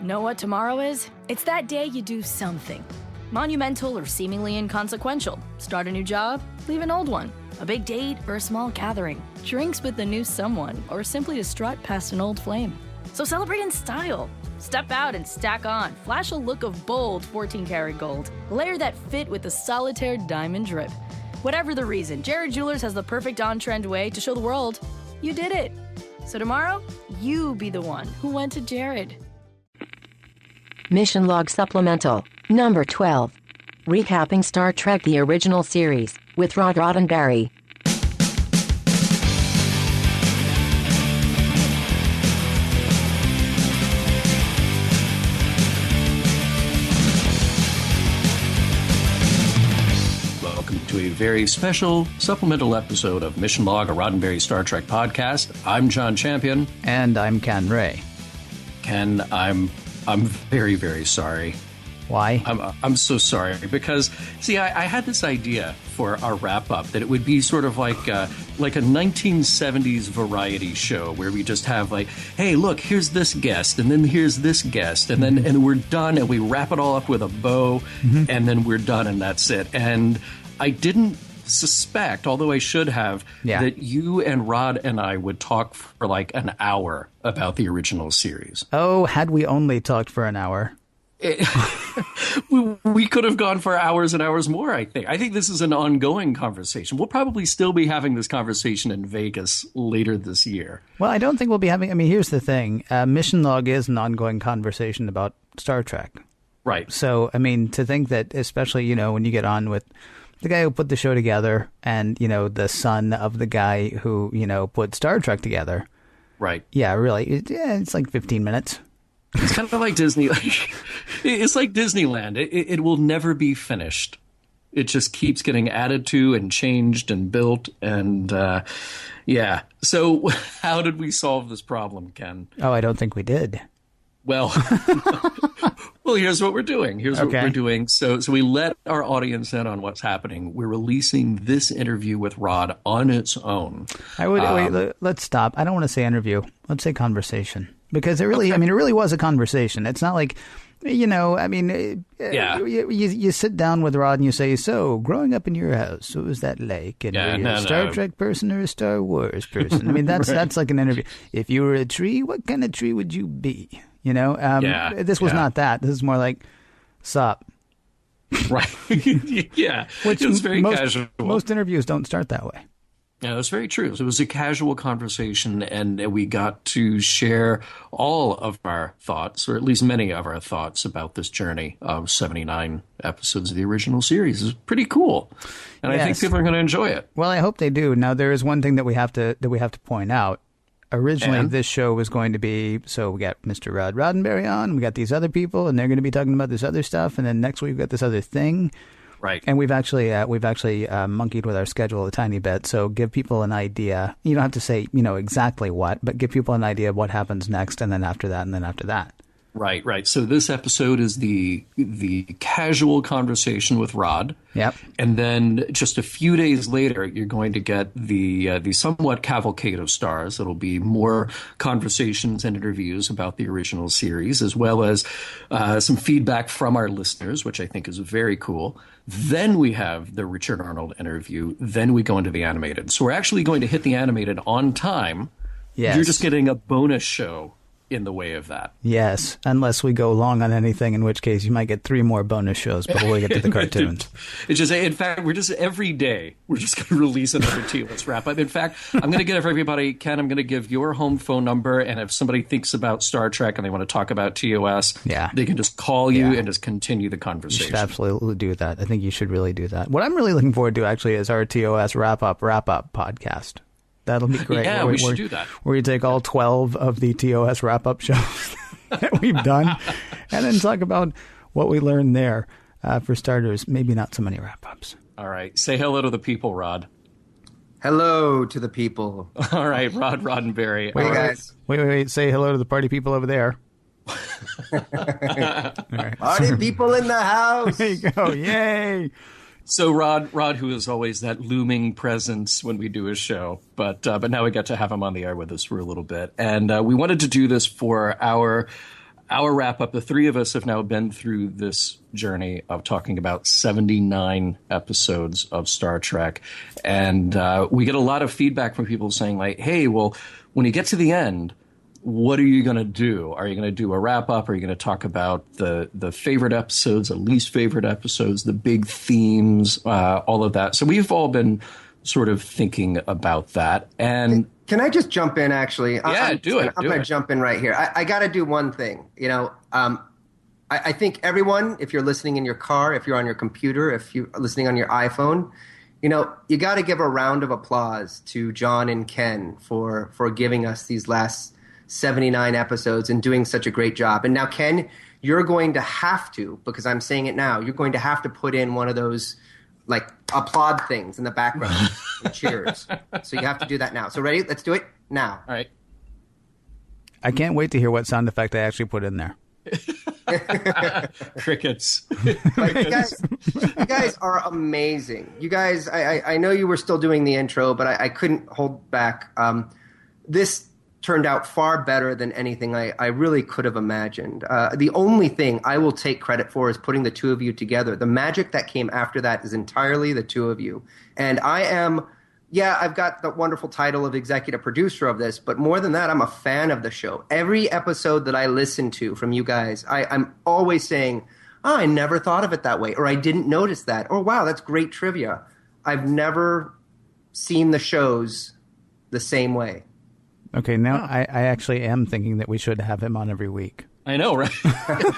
Know what tomorrow is? It's that day you do something. Monumental or seemingly inconsequential. Start a new job, leave an old one. A big date or a small gathering. Drinks with the new someone, or simply to strut past an old flame. So celebrate in style. Step out and stack on. Flash a look of bold 14-karat gold. Layer that fit with the solitaire diamond drip. Whatever the reason, Jared Jewelers has the perfect on-trend way to show the world you did it. So tomorrow, you be the one who went to Jared. Mission Log Supplemental, number 12. Recapping Star Trek The Original Series, with Rod Roddenberry. Welcome to a very special supplemental episode of Mission Log, a Roddenberry Star Trek podcast. I'm John Champion. And I'm Ken Ray. Ken, I'm very, very sorry. Why? I'm so sorry because, see, I had this idea for our wrap-up that it would be sort of like a 1970s variety show where we just have like, hey, look, here's this guest, and then here's this guest, and then and we're done, and we wrap it all up with a bow, and then we're done, and that's it. And I didn't suspect, although I should have, that you and Rod and I would talk for like an hour about the original series. Oh, had we only talked for an hour. We could have gone for hours and hours more, I think. I think this is an ongoing conversation. We'll probably still be having this conversation in Vegas later this year. Well, I don't think we'll be having... I mean, here's the thing. Mission Log is an ongoing conversation about Star Trek. Right. So, I mean, to think that, especially, you know, when you get on with the guy who put the show together and, you know, the son of the guy who, you know, put Star Trek together. Right. Yeah, really. It's like 15 minutes. It's kind of like Disney. It's like Disneyland. It will never be finished. It just keeps getting added to and changed and built. And yeah. So how did we solve this problem, Ken? Oh, I don't think we did. Well, well, here's what we're doing. Here's what we're doing. So we let our audience in on what's happening. We're releasing this interview with Rod on its own. Wait, let's stop. I don't want to say interview. Let's say conversation. Because it really, I mean, it really was a conversation. It's not like, you know, I mean, you sit down with Rod and you say, so, growing up in your house, what was that like? And were you a Star Trek person or a Star Wars person? I mean, that's like an interview. If you were a tree, what kind of tree would you be? You know, this was not that. This is more like, sup. Right. Yeah. Which it was very casual. Most interviews don't start that way. Yeah, that's very true. So it was a casual conversation, and we got to share all of our thoughts, or at least many of our thoughts about this journey of 79 episodes of the original series. It's pretty cool, and I think people are going to enjoy it. Well, I hope they do. Now, there is one thing that we have to point out. Originally, this show was going to be, so we got Mr. Rod Roddenberry on, we got these other people, and they're going to be talking about this other stuff, and then next week we've got this other thing. Right. And we've actually monkeyed with our schedule a tiny bit. So give people an idea. You don't have to say, you know, exactly what, but give people an idea of what happens next, and then after that, and then after that. Right, right. So this episode is the casual conversation with Rod. Yep. And then just a few days later, you're going to get the somewhat cavalcade of stars. It'll be more conversations and interviews about the original series, as well as some feedback from our listeners, which I think is very cool. Then we have the Richard Arnold interview. Then we go into the animated. So we're actually going to hit the animated on time. Yes. You're just getting a bonus show in the way of that. Yes, unless we go long on anything, in which case you might get 3 more bonus shows before we get to the cartoons. It's just, in fact, every day, we're just going to release another TOS wrap up. In fact, I'm going to give everybody, Ken, I'm going to give your home phone number, and if somebody thinks about Star Trek and they want to talk about TOS, they can just call you and just continue the conversation. You should absolutely do that. I think you should really do that. What I'm really looking forward to, actually, is our TOS wrap-up podcast. That'll be great. Yeah, we should do that. Where you take all 12 of the TOS wrap-up shows that we've done and then talk about what we learned there. For starters, maybe not so many wrap-ups. All right. Say hello to the people, Rod. Hello to the people. All right, Rod Roddenberry. Wait, guys. Wait. Say hello to the party people over there. All right. Party people in the house. There you go. Yay. So Rod, who is always that looming presence when we do a show, but now we got to have him on the air with us for a little bit, and we wanted to do this for our our wrap up, the three of us have now been through this journey of talking about 79 episodes of Star Trek. And we get a lot of feedback from people saying, like, hey, well, when you get to the end, what are you going to do? Are you going to do a wrap up? Are you going to talk about the favorite episodes, the least favorite episodes, the big themes, all of that? So we've all been sort of thinking about that. And can I just jump in, actually? Yeah, do it. I'm going to jump in right here. I got to do one thing. I think everyone, if you're listening in your car, if you're on your computer, if you're listening on your iPhone, you got to give a round of applause to John and Ken for giving us these last 79 episodes and doing such a great job. And now, Ken, you're going to have to, because I'm saying it now, you're going to have to put in one of those like applaud things in the background. Cheers. So you have to do that now. So ready? Let's do it now. All right. I can't wait to hear what sound effect I actually put in there. Crickets. You guys are amazing. You guys, I know you were still doing the intro, but I couldn't hold back. This turned out far better than anything I really could have imagined. The only thing I will take credit for is putting the two of you together. The magic that came after that is entirely the two of you. And I am, I've got the wonderful title of executive producer of this, but more than that, I'm a fan of the show. Every episode that I listen to from you guys, I'm always saying, I never thought of it that way, or I didn't notice that, or wow, that's great trivia. I've never seen the shows the same way. Okay, now I actually am thinking that we should have him on every week. I know, right?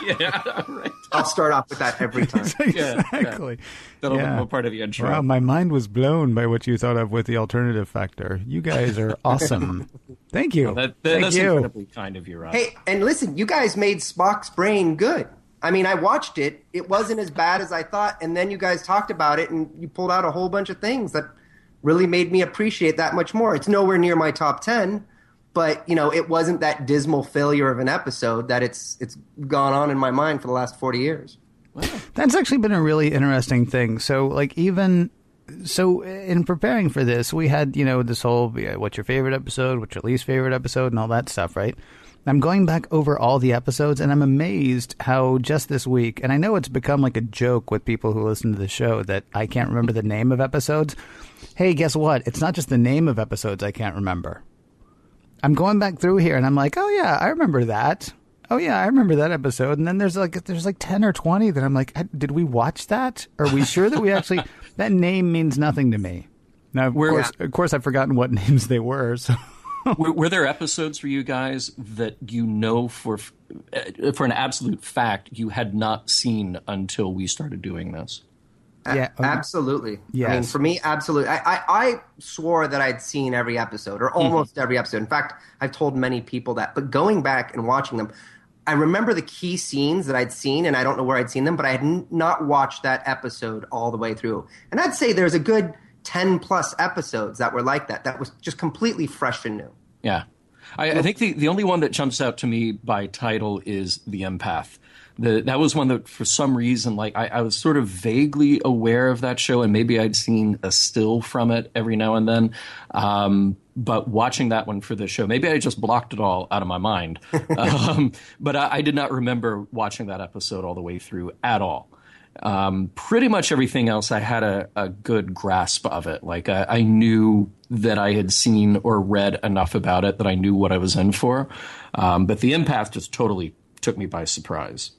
Yeah, right. I'll start off with that every time. Exactly. Yeah. That'll be a part of the intro. Wow, my mind was blown by what you thought of with the alternative factor. You guys are awesome. Thank you. Well, Thank that's you. incredibly kind of you, Rod. Hey, and listen, you guys made Spock's brain good. I mean, I watched it. It wasn't as bad as I thought, and then you guys talked about it, and you pulled out a whole bunch of things that really made me appreciate that much more. It's nowhere near my top 10. But, it wasn't that dismal failure of an episode that it's gone on in my mind for the last 40 years. Wow. That's actually been a really interesting thing. So, in preparing for this, we had, this whole, what's your favorite episode, what's your least favorite episode, and all that stuff, right? I'm going back over all the episodes, and I'm amazed how just this week, and I know it's become like a joke with people who listen to the show that I can't remember the name of episodes. Hey, guess what? It's not just the name of episodes I can't remember. I'm going back through here and I'm like, oh yeah, I remember that. Oh yeah, I remember that episode. And then there's like 10 or 20 that I'm like, did we watch that? Are we sure that we actually, that name means nothing to me. Now, of course I've forgotten what names they were. So. Were there episodes for you guys that for an absolute fact you had not seen until we started doing this? Yeah, absolutely. Yes. I mean, for me, absolutely. I swore that I'd seen every episode, or almost every episode. In fact, I've told many people that. But going back and watching them, I remember the key scenes that I'd seen, and I don't know where I'd seen them, but I had not watched that episode all the way through. And I'd say there's a good 10-plus episodes that were like that. That was just completely fresh and new. Yeah. I think the only one that jumps out to me by title is The Empath. That was one that, for some reason, like I was sort of vaguely aware of that show, and maybe I'd seen a still from it every now and then. But watching that one for this show, maybe I just blocked it all out of my mind. But I did not remember watching that episode all the way through at all. Pretty much everything else, I had a good grasp of it. Like I knew that I had seen or read enough about it that I knew what I was in for. But The Empath just totally took me by surprise.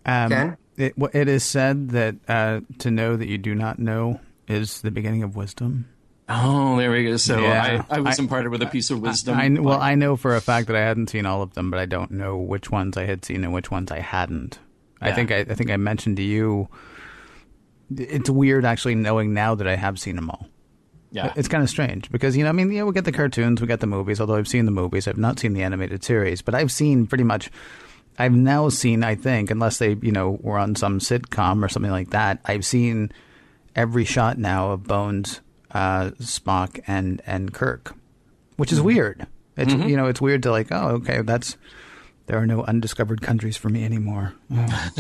It is said that to know that you do not know is the beginning of wisdom. Oh, there we go. So yeah. I was imparted with a piece of wisdom. I know for a fact that I hadn't seen all of them, but I don't know which ones I had seen and which ones I hadn't. Yeah. I think I mentioned to you, it's weird actually knowing now that I have seen them all. Yeah. It's kind of strange because, we get the cartoons, we get the movies, although I've seen the movies. I've not seen the animated series, but I've seen pretty much... I've now seen, I think, unless they, were on some sitcom or something like that, I've seen every shot now of Bones, Spock, and Kirk, which is weird. It's it's weird to like, oh, okay, there are no undiscovered countries for me anymore. Oh.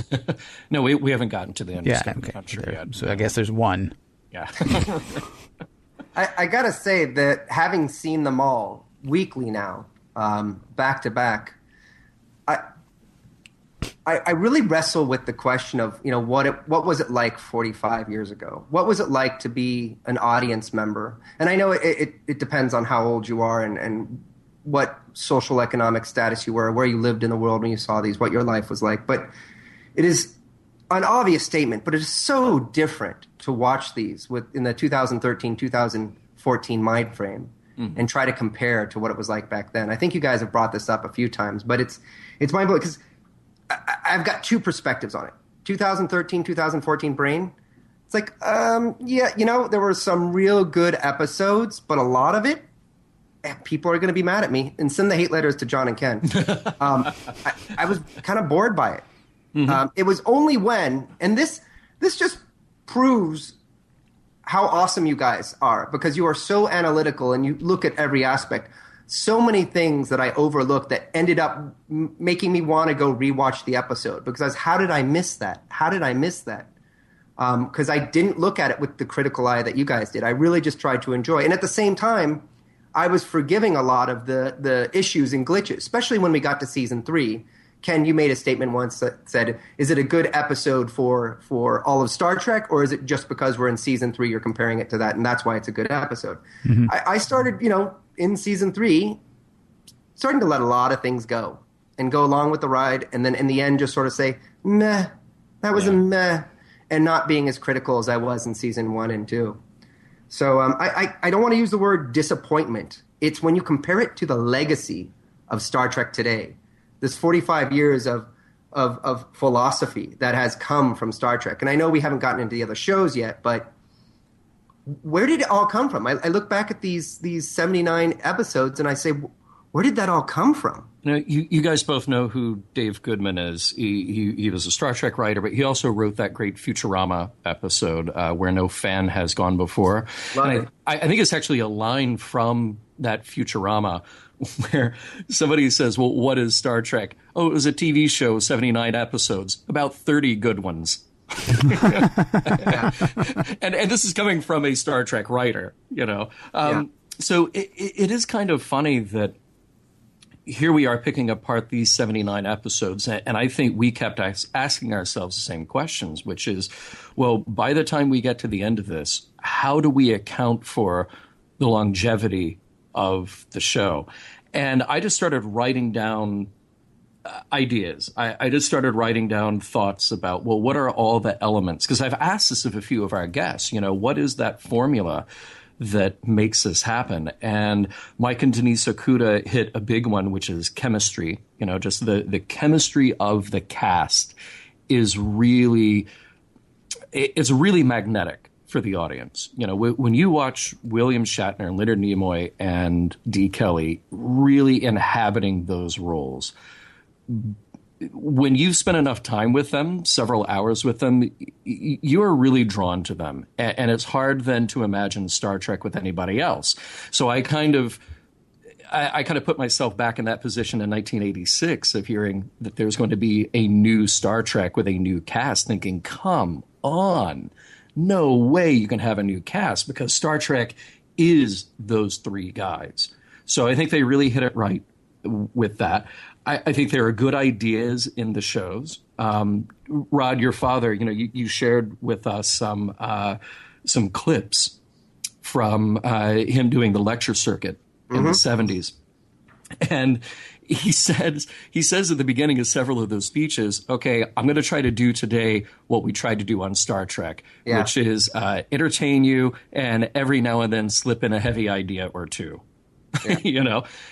No, we haven't gotten to the undiscovered country yet. So I guess there's one. Yeah. I gotta say that having seen them all weekly now, back to back, I really wrestle with the question of, what was it like 45 years ago? What was it like to be an audience member? And I know it depends on how old you are and what social economic status you were, where you lived in the world when you saw these, what your life was like. But it is an obvious statement, but it is so different to watch these in the 2013, 2014 mind frame and try to compare to what it was like back then. I think you guys have brought this up a few times, but it's mind-blowing because I've got two perspectives on it. 2013, 2014 brain. It's like, there were some real good episodes, but a lot of it, people are going to be mad at me and send the hate letters to John and Ken. I was kind of bored by it. It was only when, and this just proves how awesome you guys are, because you are so analytical and you look at every aspect. So many things that I overlooked that ended up making me want to go rewatch the episode, because how did I miss that? How did I miss that? Because I didn't look at it with the critical eye that you guys did. I really just tried to enjoy. And at the same time, I was forgiving a lot of the issues and glitches, especially when we got to season 3. Ken, you made a statement once that said, is it a good episode for all of Star Trek, or is it just because we're in season 3 you're comparing it to that, and that's why it's a good episode? I started, in season 3, starting to let a lot of things go and go along with the ride, and then in the end just sort of say, meh, that was a meh, and not being as critical as I was in season 1 and 2. So I don't want to use the word disappointment. It's when you compare it to the legacy of Star Trek today, this 45 years of philosophy that has come from Star Trek. And I know we haven't gotten into the other shows yet, but where did it all come from? I look back at these 79 episodes and I say, where did that all come from? You guys both know who Dave Goodman is. He was a Star Trek writer, but he also wrote that great Futurama episode, Where No Fan Has Gone Before. And I think it's actually a line from that Futurama where somebody says, well, what is Star Trek? Oh, it was a TV show, 79 episodes, about 30 good ones. and this is coming from a Star Trek writer, So it is kind of funny that here we are picking apart these 79 episodes, and I think we kept asking ourselves the same questions, which is, well, by the time we get to the end of this, how do we account for the longevity of the show? And I just started writing down ideas. I just started writing down thoughts about, well, what are all the elements? Because I've asked this of a few of our guests, what is that formula that makes this happen? And Mike and Denise Okuda hit a big one, which is chemistry. Just the chemistry of the cast is really magnetic for the audience. When you watch William Shatner, Leonard Nimoy, and Dee Kelly really inhabiting those roles, when you spend enough time with them, several hours with them, you are really drawn to them. And it's hard then to imagine Star Trek with anybody else. So I kind of put myself back in that position in 1986 of hearing that there's going to be a new Star Trek with a new cast, thinking, come on, no way you can have a new cast, because Star Trek is those 3 guys. So I think they really hit it right with that. I think there are good ideas in the shows. Rod, your father, you shared with us some clips from him doing the lecture circuit in the 70s. And he says at the beginning of several of those speeches, okay, I'm going to try to do today what we tried to do on Star Trek, which is entertain you and every now and then slip in a heavy idea or two.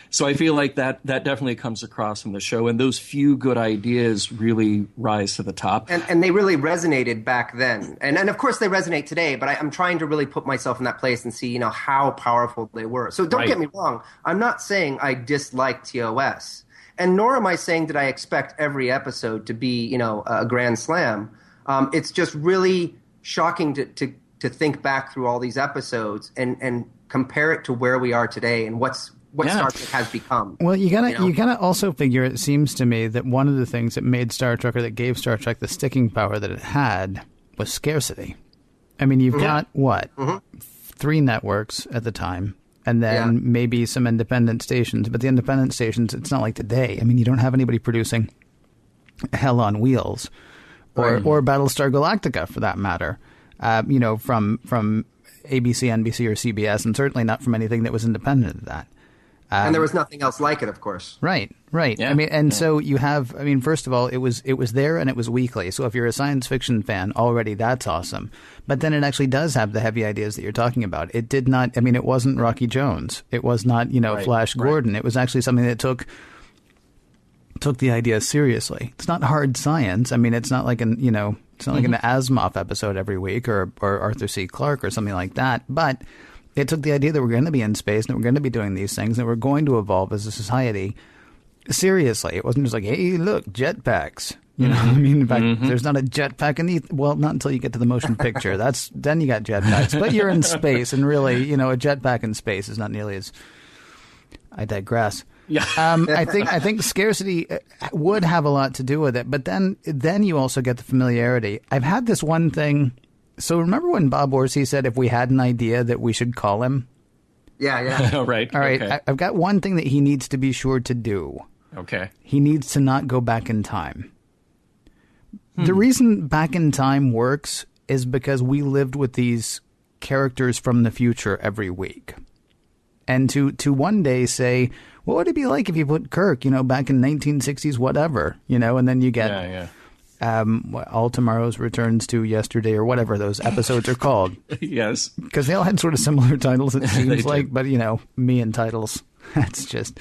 So I feel like that definitely comes across from the show, and those few good ideas really rise to the top. And they really resonated back then. And of course they resonate today, but I'm trying to really put myself in that place and see, how powerful they were. So don't get me wrong. I'm not saying I dislike TOS, and nor am I saying that I expect every episode to be, a grand slam. It's just really shocking to think back through all these episodes and compare it to where we are today and what Star Trek has become. Well, you gotta also figure, it seems to me, that one of the things that made Star Trek, or that gave Star Trek the sticking power that it had, was scarcity. I mean, you've got, 3 networks at the time, and then maybe some independent stations. But the independent stations, it's not like today. I mean, you don't have anybody producing Hell on Wheels, or Battlestar Galactica for that matter. From ABC, NBC, or CBS, and certainly not from anything that was independent of that. And there was nothing else like it, of course. Right. Yeah. So you have, first of all, it was there and it was weekly. So if you're a science fiction fan already, that's awesome. But then it actually does have the heavy ideas that you're talking about. It did not, it wasn't Rocky Jones. It was not, Flash Gordon. It was actually something that took the idea seriously. It's not hard science. It's not like an Asimov episode every week or Arthur C. Clarke or something like that. But it took the idea that we're going to be in space and that we're going to be doing these things and that we're going to evolve as a society seriously. It wasn't just like, hey, look, jetpacks. In fact, there's not a jetpack not until you get to the motion picture. Then you got jetpacks. But you're in space, and really, a jetpack in space is not nearly as. I digress. Yeah. I think scarcity would have a lot to do with it, but then you also get the familiarity. I've had this one thing. So remember when Bob Orsi said if we had an idea that we should call him? Yeah. Oh, right. All right. Okay. I've got one thing that he needs to be sure to do. Okay. He needs to not go back in time. The reason back in time works is because we lived with these characters from the future every week. And to one day say, what would it be like if you put Kirk, back in 1960s, whatever, and then you get All Tomorrow's Returns to Yesterday or whatever those episodes are called. Yes. Because they all had sort of similar titles, it seems like, do. but, me and titles, that's just...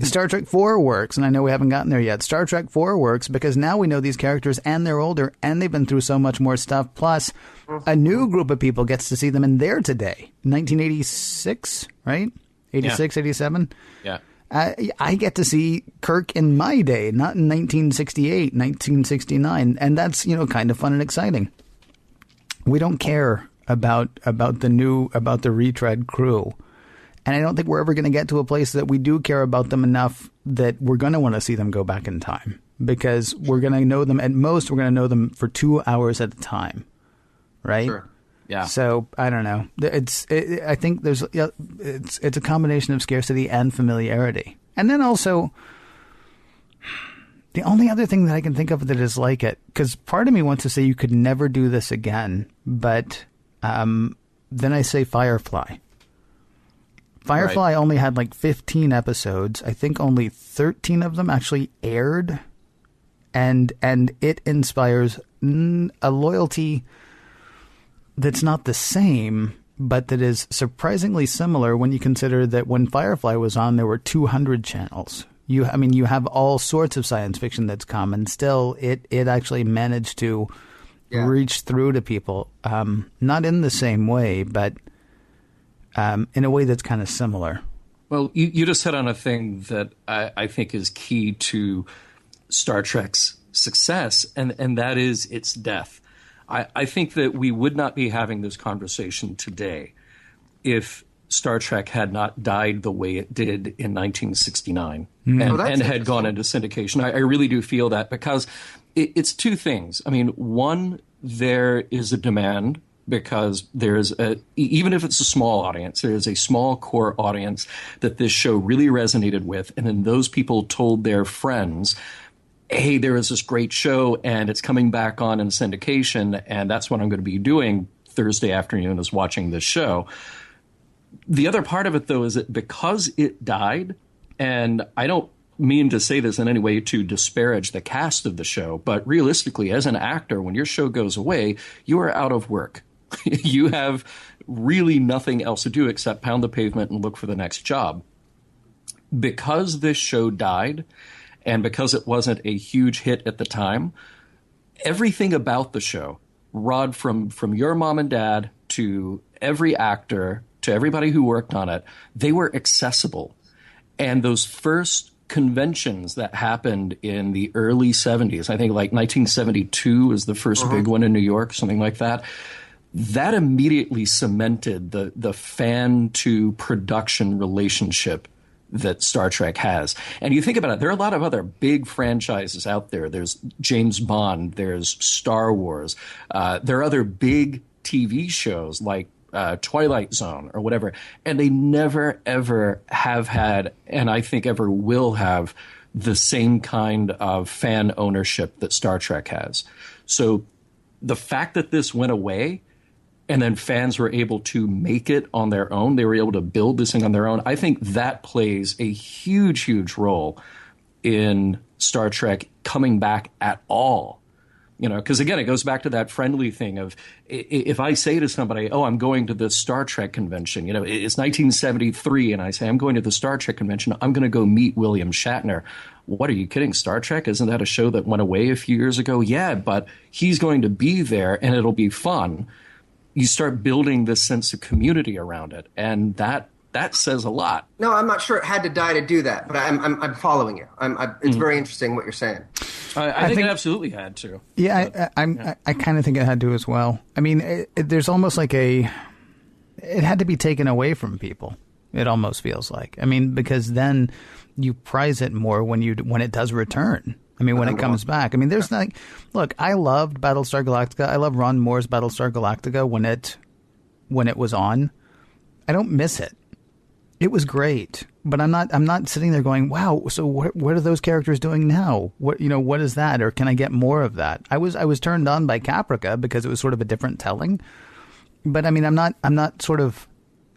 Star Trek 4 works, and I know we haven't gotten there yet. Star Trek 4 works because now we know these characters, and they're older, and they've been through so much more stuff. Plus, a new group of people gets to see them in their today. 1986, right? 86, 87? Yeah. I get to see Kirk in my day, not in 1968, 1969, and that's, kind of fun and exciting. We don't care about the retread crew. And I don't think we're ever going to get to a place that we do care about them enough that we're going to want to see them go back in time, because we're going to know them at most. We're going to know them for 2 hours at a time. Right. Sure. Yeah. So I don't know. I think it's a combination of scarcity and familiarity. And then also the only other thing that I can think of that is like it, because part of me wants to say you could never do this again. But then I say Firefly. Firefly only had like 15 episodes. I think only 13 of them actually aired. And it inspires a loyalty that's not the same, but that is surprisingly similar when you consider that when Firefly was on, there were 200 channels. You have all sorts of science fiction that's come, and still it actually managed to reach through to people. Not in the same way, but in a way that's kind of similar. Well, you just hit on a thing that I think is key to Star Trek's success, and that is its death. I think that we would not be having this conversation today if Star Trek had not died the way it did in 1969 and had gone into syndication. I really do feel that, because it's two things. One, there is a demand, because there's even if it's a small audience, there's a small core audience that this show really resonated with. And then those people told their friends, hey, there is this great show and it's coming back on in syndication, and that's what I'm going to be doing Thursday afternoon, is watching this show. The other part of it, though, is that because it died, and I don't mean to say this in any way to disparage the cast of the show, but realistically, as an actor, when your show goes away, you are out of work. You have really nothing else to do except pound the pavement and look for the next job. Because this show died, and because it wasn't a huge hit at the time, everything about the show, Rod, from your mom and dad to every actor, to everybody who worked on it, they were accessible. And those first conventions that happened in the early 70s, I think like 1972 was the first big one in New York, something like that. That immediately cemented the fan to production relationship that Star Trek has. And you think about it, there are a lot of other big franchises out there. There's James Bond, there's Star Wars. There are other big TV shows like Twilight Zone or whatever. And they never, ever have had, and I think ever will have, the same kind of fan ownership that Star Trek has. So the fact that this went away and then fans were able to make it on their own, they were able to build this thing on their own, I think that plays a huge, huge role in Star Trek coming back at all. You know, because again, it goes back to that friendly thing of if I say to somebody, oh, I'm going to the Star Trek convention, you know, it's 1973, and I say, I'm going to the Star Trek convention, I'm going to go meet William Shatner. What, are you kidding? Star Trek? Isn't that a show that went away a few years ago? Yeah, but he's going to be there and it'll be fun. You start building this sense of community around it, and that says a lot. No, I'm not sure it had to die to do that, but I'm following you. It's very interesting what you're saying. I think it absolutely had to. Yeah, I kind of think it had to as well. I mean, there's almost like it had to be taken away from people. It almost feels like. I mean, because then you prize it more when it does return. I mean, when it comes back. I mean, there's like, look, I loved Battlestar Galactica. I love Ron Moore's Battlestar Galactica when it was on. I don't miss it. It was great, but I'm not sitting there going, wow, so what are those characters doing now? What is that? Or can I get more of that? I was turned on by Caprica because it was sort of a different telling. But I mean, I'm not sort of,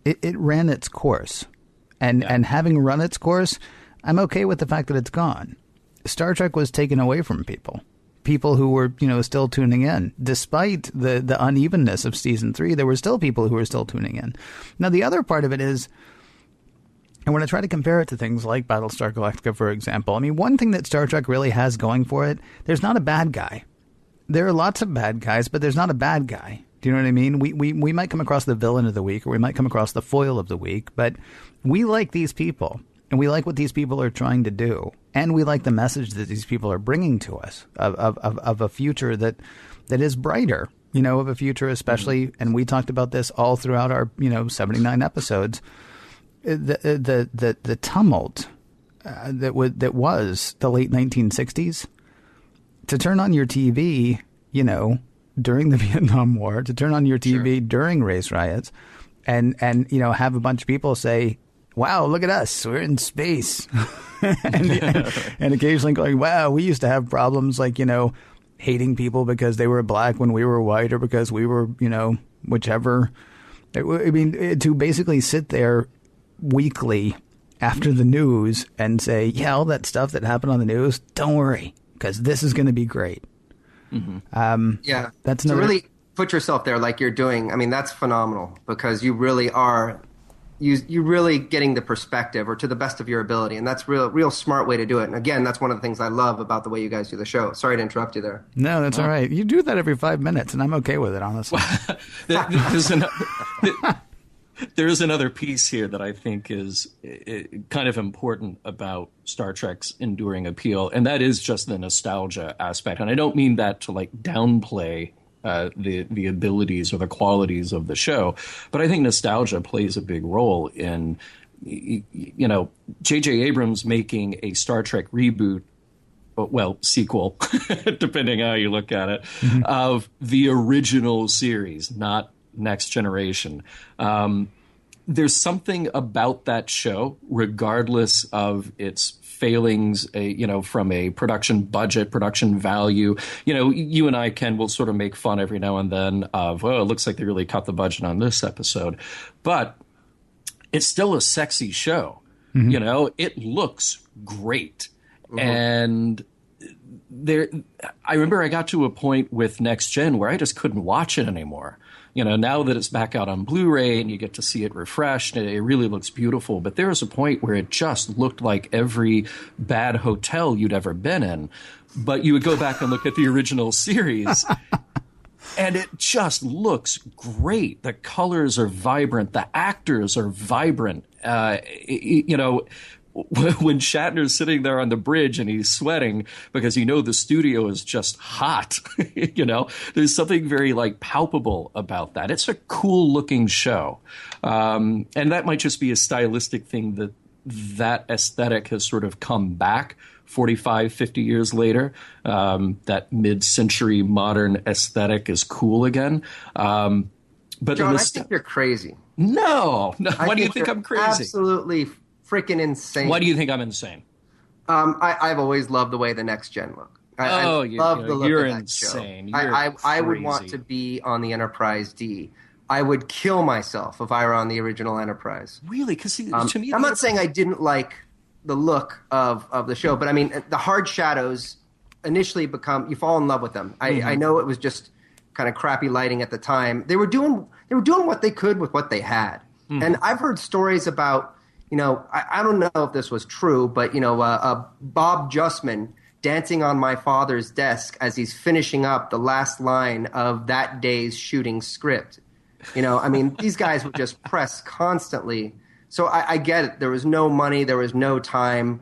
it ran its course, and having run its course, I'm okay with the fact that it's gone. Star Trek was taken away from people who were, still tuning in. Despite the unevenness of season 3, there were still people who were still tuning in. Now, the other part of it is, and when I try to compare it to things like Battlestar Galactica, for example, I mean, one thing that Star Trek really has going for it, there's not a bad guy. There are lots of bad guys, but there's not a bad guy. Do you know what I mean? We might come across the villain of the week, or we might come across the foil of the week, but we like these people, and we like what these people are trying to do, and we like the message that these people are bringing to us of a future that is brighter, of a future especially, and we talked about this all throughout our, 79 episodes, the tumult that was the late 1960s. To turn on your TV, during the Vietnam War, to turn on your TV during race riots, and have a bunch of people say, "Wow, look at us, we're in space," and occasionally going, "Wow, we used to have problems like hating people because they were black when we were white, or because we were whichever." I mean, to basically sit there weekly after the news and say, yeah, all that stuff that happened on the news, don't worry, because this is going to be great. Mm-hmm. That's to really put yourself there like you're doing. I mean, that's phenomenal, because you really are you really getting the perspective, or to the best of your ability, and that's real smart way to do it. And again, that's one of the things I love about the way you guys do the show. Sorry to interrupt you there. No, that's all right. You do that every 5 minutes, and I'm okay with it, honestly. There's another piece here that I think is kind of important about Star Trek's enduring appeal, and that is just the nostalgia aspect. And I don't mean that to downplay the abilities or the qualities of the show, but I think nostalgia plays a big role in, J.J. Abrams making a Star Trek reboot, well, sequel, depending how you look at it, of the original series, not Next Generation. There's something about that show, regardless of its failings, from a production budget, production value. You and I, Ken, will sort of make fun every now and then of, it looks like they really cut the budget on this episode. But it's still a sexy show. Mm-hmm. It looks great. Mm-hmm. And I remember I got to a point with Next Gen where I just couldn't watch it anymore. Now that it's back out on Blu-ray and you get to see it refreshed, it really looks beautiful. But there was a point where it just looked like every bad hotel you'd ever been in. But you would go back and look at the original series, and it just looks great. The colors are vibrant. The actors are vibrant. When Shatner's sitting there on the bridge and he's sweating because the studio is just hot, there's something very palpable about that. It's a cool looking show. And that might just be a stylistic thing that aesthetic has sort of come back 45, 50 years later. That mid-century modern aesthetic is cool again. But John, I think you're crazy. No. Why do you think I'm crazy? Absolutely freaking insane. Why do you think I'm insane? I've always loved the way the Next Gen look. I love the look you're of that insane. show. I would want to be on the Enterprise D. I would kill myself if I were on the original Enterprise. Really? Because to me, I'm not saying I didn't like the look of the show, but I mean, the hard shadows initially you fall in love with them. I know it was just kind of crappy lighting at the time. They were doing what they could with what they had. And I've heard stories about, I don't know if this was true, but, Bob Justman dancing on my father's desk as he's finishing up the last line of that day's shooting script. These guys would just press constantly. So I get it. There was no money. There was no time.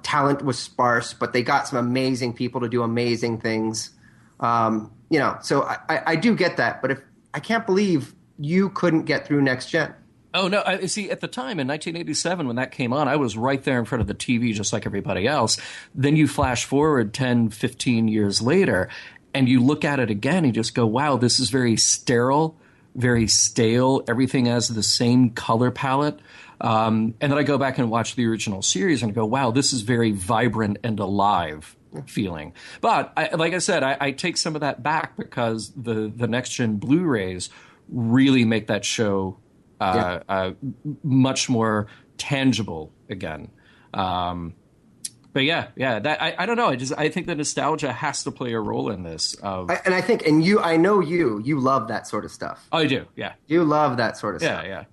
Talent was sparse, but they got some amazing people to do amazing things. So I do get that. But I can't believe you couldn't get through Next Gen. Oh, no. See, at the time in 1987 when that came on, I was right there in front of the TV just like everybody else. Then you flash forward 10, 15 years later, and you look at it again and you just go, wow, this is very sterile, very stale. Everything has the same color palette. And then I go back and watch the original series and go, wow, this is very vibrant and alive feeling. But like I said, I take some of that back because the Next Gen Blu-rays really make that show much more tangible again. But I don't know. I think the nostalgia has to play a role in this. I know you love that sort of stuff. Oh, I do. Yeah. You love that sort of stuff. Yeah.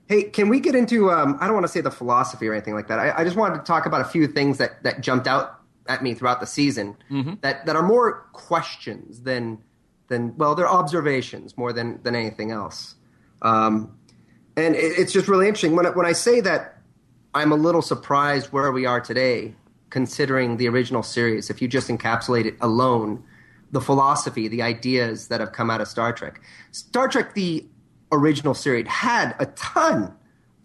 Hey, can we get into, I don't want to say the philosophy or anything like that. I just wanted to talk about a few things that jumped out at me throughout the season that are more questions than they're observations more than anything else. And it's just really interesting. When I say that I'm a little surprised where we are today, considering the original series, if you just encapsulate it alone, the philosophy, the ideas that have come out of Star Trek. Star Trek, the original series, had a ton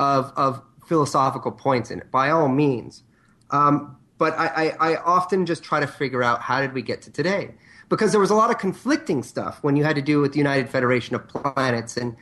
of philosophical points in it, by all means. But I often just try to figure out how did we get to today? Because there was a lot of conflicting stuff when you had to do with the United Federation of Planets and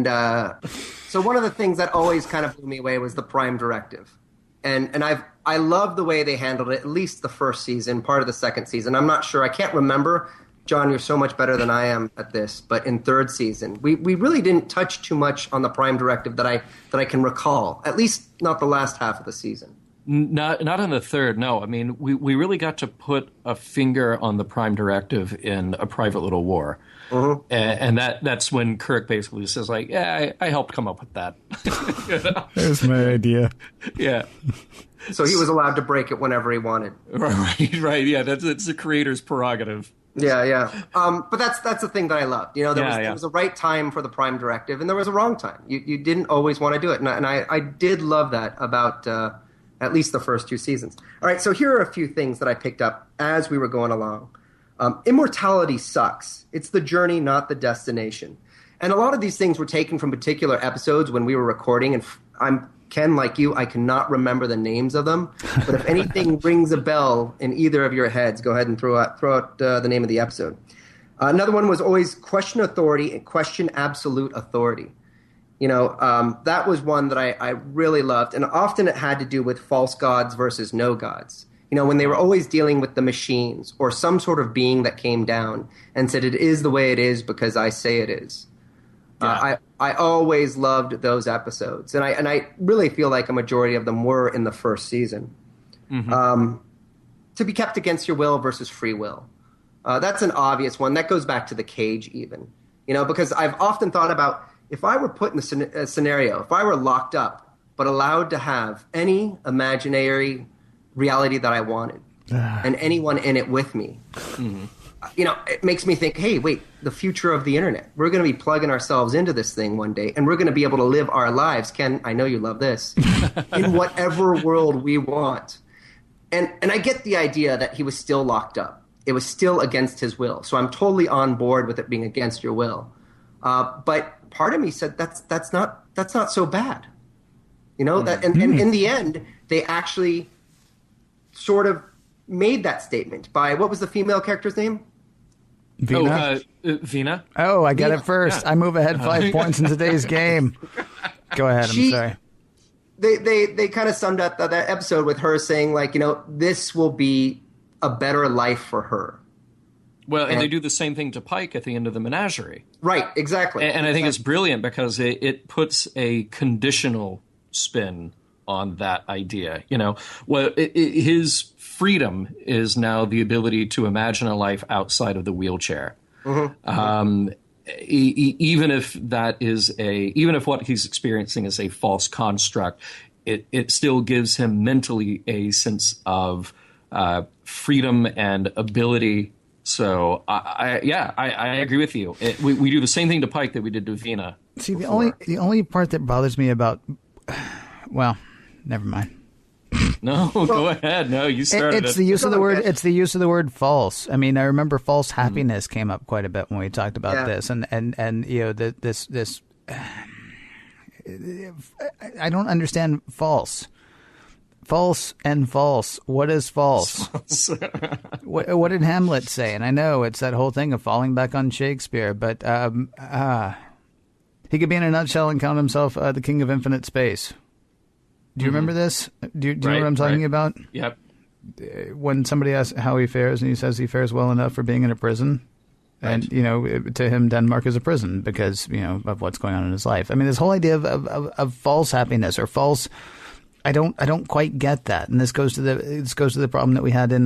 so one of the things that always kind of blew me away was the Prime Directive, and I love the way they handled it. At least the first season, part of the second season. I'm not sure. I can't remember. John, you're so much better than I am at this. But in third season, we really didn't touch too much on the Prime Directive that I can recall. At least not the last half of the season. Not in the third, no. I mean, we really got to put a finger on the Prime Directive in A Private Little War. Mm-hmm. And that's when Kirk basically says, like, yeah, I helped come up with that. That was my idea. Yeah. So he was allowed to break it whenever he wanted. Right. Yeah, that's the creator's prerogative. Yeah. But that's the thing that I loved. There was a right time for the Prime Directive, and there was a wrong time. You didn't always want to do it. And I did love that about at least the first two seasons. All right, so here are a few things that I picked up as we were going along. Immortality sucks. It's the journey, not the destination. And a lot of these things were taken from particular episodes when we were recording. And I'm Ken, like you, I cannot remember the names of them. But if anything rings a bell in either of your heads, go ahead and throw out the name of the episode. Another one was always question authority and question absolute authority. That was one that I really loved. And often it had to do with false gods versus no gods. When they were always dealing with the machines or some sort of being that came down and said, it is the way it is because I say it is. Yeah. I always loved those episodes. And I really feel like a majority of them were in the first season. Mm-hmm. To be kept against your will versus free will. That's an obvious one. That goes back to the cage even. Because I've often thought about if I were put in a scenario, if I were locked up but allowed to have any imaginary reality that I wanted and anyone in it with me, it makes me think, hey, wait, the future of the internet. We're going to be plugging ourselves into this thing one day, and we're going to be able to live our lives, Ken, I know you love this, in whatever world we want. And I get the idea that he was still locked up. It was still against his will. So I'm totally on board with it being against your will. But part of me said that's not so bad. And in the end, they actually sort of made that statement by, what was the female character's name? Vina. Vina. Oh, I got it first. Yeah. I move ahead 5 points in today's game. Go ahead. I'm sorry. they kind of summed up that episode with her saying, like, this will be a better life for her. Well, and they do the same thing to Pike at the end of the menagerie. Right, exactly. And I think it's brilliant because it puts a conditional spin on that idea. His freedom is now the ability to imagine a life outside of the wheelchair. Mm-hmm. Even if what he's experiencing is a false construct, it still gives him mentally a sense of freedom and ability. So I agree with you. We do the same thing to Pike that we did to Vina. See, the only part that bothers me about, well, never mind. No, go ahead. No, you started. It's the use of the word. It's the use of the word false. I mean, I remember false happiness came up quite a bit when we talked about this, and this. I don't understand false. False and false. What is false? What did Hamlet say? And I know it's that whole thing of falling back on Shakespeare, but he could be in a nutshell and count himself the king of infinite space. Do you remember this? Do you know what I'm talking about? Yep. When somebody asks how he fares, and he says he fares well enough for being in a prison. Right. And, to him, Denmark is a prison because, of what's going on in his life. I mean, this whole idea of false happiness or false... I don't quite get that, and this goes to the problem that we had in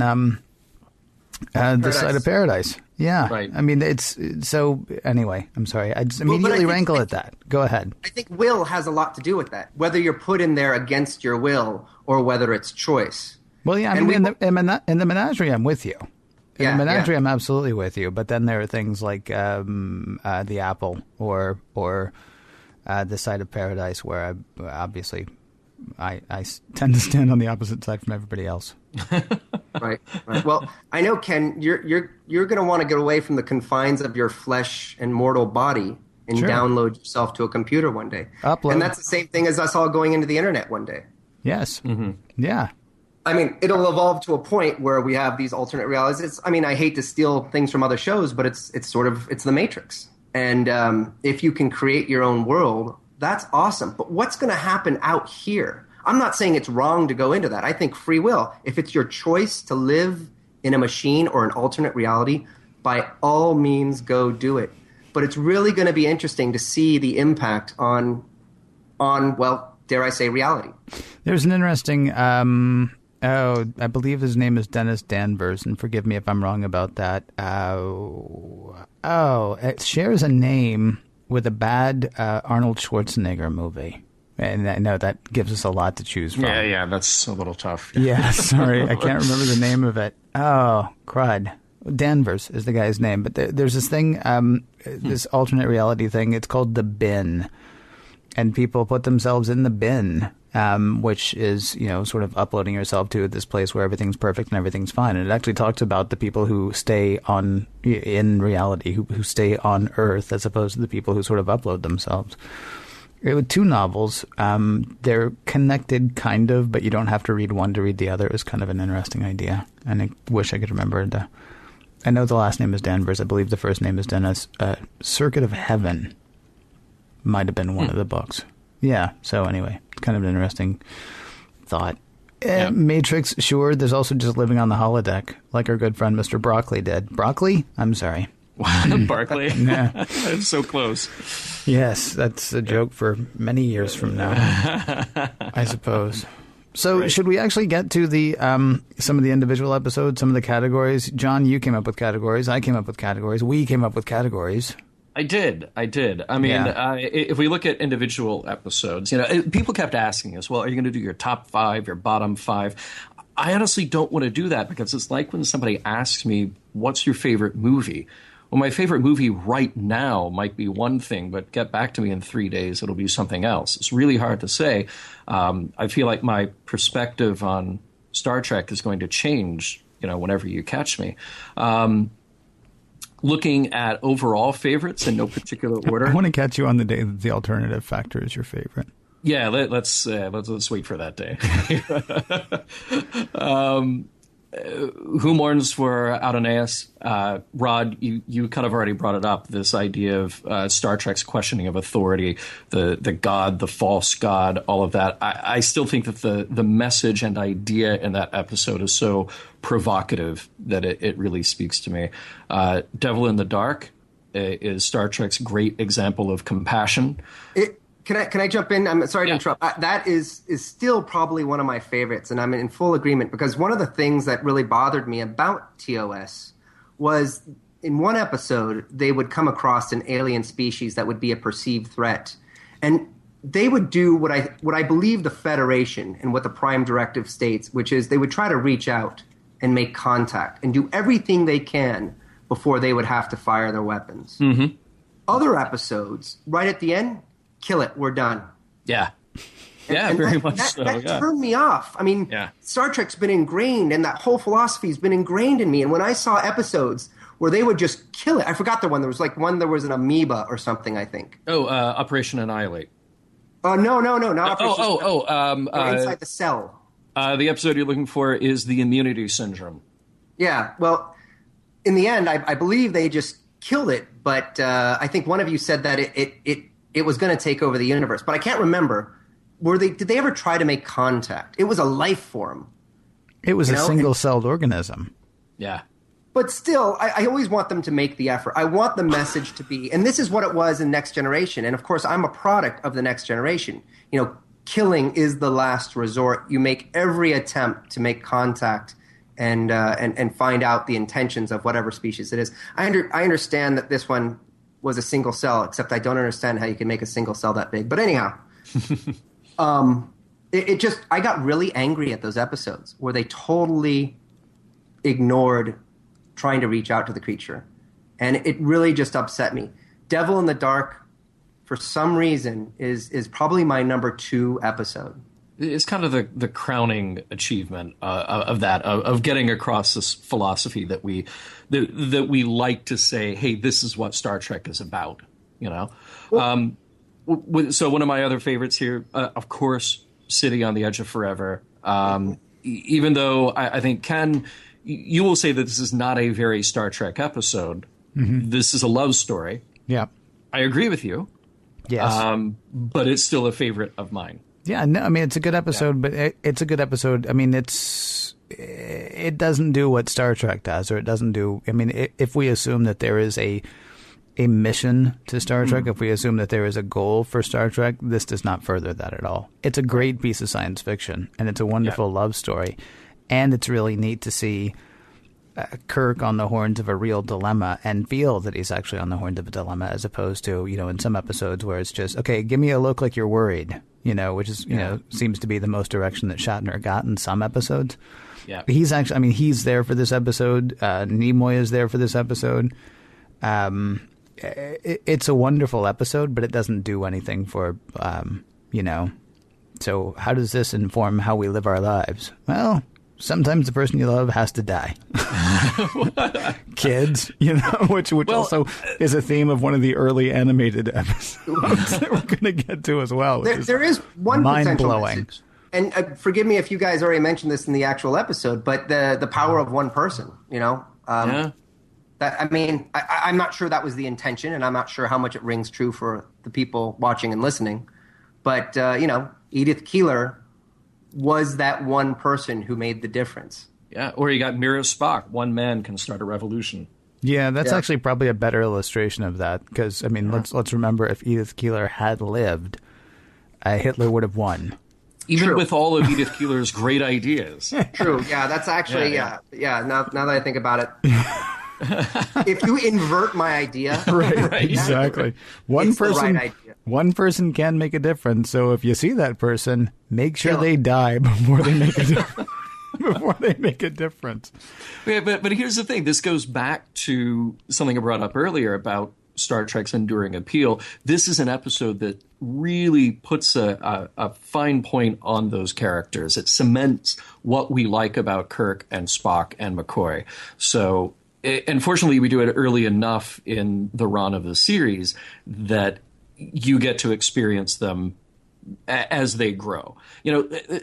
This Side of Paradise. Yeah, right. I mean, it's so. Anyway, I'm sorry. I just immediately rankle at that. Go ahead. I think will has a lot to do with that. Whether you're put in there against your will or whether it's choice. Well, yeah. I mean, in the menagerie, I'm with you. In the menagerie, I'm absolutely with you. But then there are things like the apple or This Side of Paradise, where obviously. I tend to stand on the opposite side from everybody else. Right. Well, I know, Ken, you're going to want to get away from the confines of your flesh and mortal body and download yourself to a computer one day. Upload. And that's the same thing as us all going into the internet one day. Yes. Mm-hmm. Yeah. I mean, it'll evolve to a point where we have these alternate realities. I hate to steal things from other shows, but it's the Matrix. And if you can create your own world, that's awesome. But what's going to happen out here? I'm not saying it's wrong to go into that. I think free will, if it's your choice to live in a machine or an alternate reality, by all means, go do it. But it's really going to be interesting to see the impact on, well, dare I say, reality. There's an interesting, I believe his name is Dennis Danvers, and forgive me if I'm wrong about that. It shares a name with a bad Arnold Schwarzenegger movie. And I know that gives us a lot to choose from. Yeah, that's a little tough. Yeah, sorry. I can't remember the name of it. Oh, crud. Danvers is the guy's name. But there's this thing, this alternate reality thing. It's called the bin. And people put themselves in the bin, which is, sort of uploading yourself to this place where everything's perfect and everything's fine. And it actually talks about the people who stay in reality, who stay on Earth, as opposed to the people who sort of upload themselves. With two novels, they're connected kind of, but you don't have to read one to read the other. It was kind of an interesting idea. And I wish I could remember I know the last name is Danvers. I believe the first name is Dennis. Circuit of Heaven might have been one of the books. Yeah, so anyway, kind of an interesting thought. Matrix, sure. There's also just living on the holodeck, like our good friend Mr. Broccoli did. Broccoli? I'm sorry. Barkley? Yeah. It's so close. Yes, that's a joke for many years from now, I suppose. So should we actually get to the some of the individual episodes, some of the categories? John, you came up with categories. I came up with categories. We came up with categories. I did. I mean, if we look at individual episodes, people kept asking us, well, are you going to do your top 5, your bottom 5? I honestly don't want to do that because it's like when somebody asks me, what's your favorite movie? Well, my favorite movie right now might be one thing, but get back to me in 3 days, it'll be something else. It's really hard to say. I feel like my perspective on Star Trek is going to change, whenever you catch me. Looking at overall favorites in no particular order. I want to catch you on the day that the alternative factor is your favorite. Yeah, let's wait for that day. Who mourns for Adonais? Rod, you kind of already brought it up, this idea of Star Trek's questioning of authority, the god, the false god, all of that. I still think that the message and idea in that episode is so provocative that it really speaks to me. Devil in the Dark is Star Trek's great example of compassion. Can I jump in? I'm sorry to interrupt. That is still probably one of my favorites, and I'm in full agreement, because one of the things that really bothered me about TOS was in one episode they would come across an alien species that would be a perceived threat, and they would do what I believe the Federation and what the Prime Directive states, which is they would try to reach out and make contact and do everything they can before they would have to fire their weapons. Mm-hmm. Other episodes, right at the end, kill it, we're done. Yeah. Yeah, very much so. That turned me off. I mean, Star Trek's been ingrained, and that whole philosophy's been ingrained in me. And when I saw episodes where they would just kill it, I forgot the one. There was there was an amoeba or something, I think. Operation Annihilate. No, not Operation Inside the Cell. The episode you're looking for is the Immunity Syndrome. Yeah, well, in the end, I believe they just killed it, but I think one of you said that it was going to take over the universe, but I can't remember. Did they ever try to make contact? It was a life form. It was a single-celled organism. Yeah. But still, I always want them to make the effort. I want the message to be, and this is what it was in Next Generation. And of course, I'm a product of the Next Generation. Killing is the last resort. You make every attempt to make contact and find out the intentions of whatever species it is. I understand that this one was a single cell, except I don't understand how you can make a single cell that big. But anyhow, I got really angry at those episodes where they totally ignored trying to reach out to the creature. And it really just upset me. Devil in the Dark, for some reason, is probably my number 2 episode. It's kind of the crowning achievement of getting across this philosophy that we like to say, hey, this is what Star Trek is about, Well, so one of my other favorites here, of course, City on the Edge of Forever. Even though I think, Ken, you will say that this is not a very Star Trek episode. Mm-hmm. This is a love story. Yeah. I agree with you. Yes. But it's still a favorite of mine. Yeah, no, I mean, it's a good episode, but it's a good episode. I mean, it doesn't do what Star Trek does, or it doesn't do, I mean, if we assume that there is a mission to Star Trek, if we assume that there is a goal for Star Trek, this does not further that at all. It's a great piece of science fiction, and it's a wonderful love story, and it's really neat to see Kirk on the horns of a real dilemma and feel that he's actually on the horns of a dilemma, as opposed to, in some episodes where it's just, okay, give me a look like you're worried, which is, seems to be the most direction that Shatner got in some episodes. Yeah. He's actually, I mean, he's there for this episode. Nimoy is there for this episode. It's a wonderful episode, but it doesn't do anything for, So how does this inform how we live our lives? Well, sometimes the person you love has to die. Kids, which also is a theme of one of the early animated episodes that we're going to get to as well. There is one mind-blowing. Message. And forgive me if you guys already mentioned this in the actual episode, but the power of one person, That, I mean, I'm not sure that was the intention, and I'm not sure how much it rings true for the people watching and listening. But, Edith Keeler was that one person who made the difference. Yeah, or you got Mirror Spock. One man can start a revolution. Yeah, that's actually probably a better illustration of that, because, I mean, let's remember, if Edith Keeler had lived, Hitler would have won. Even with all of Edith Keeler's great ideas. True, yeah, that's actually, now that I think about it. If you invert my idea, right, exactly. One person can make a difference. So if you see that person, make sure they die before they make a difference. Before they make a difference. Yeah, but here's the thing. This goes back to something I brought up earlier about Star Trek's enduring appeal. This is an episode that really puts a fine point on those characters. It cements what we like about Kirk and Spock and McCoy. So unfortunately, we do it early enough in the run of the series that you get to experience them as they grow.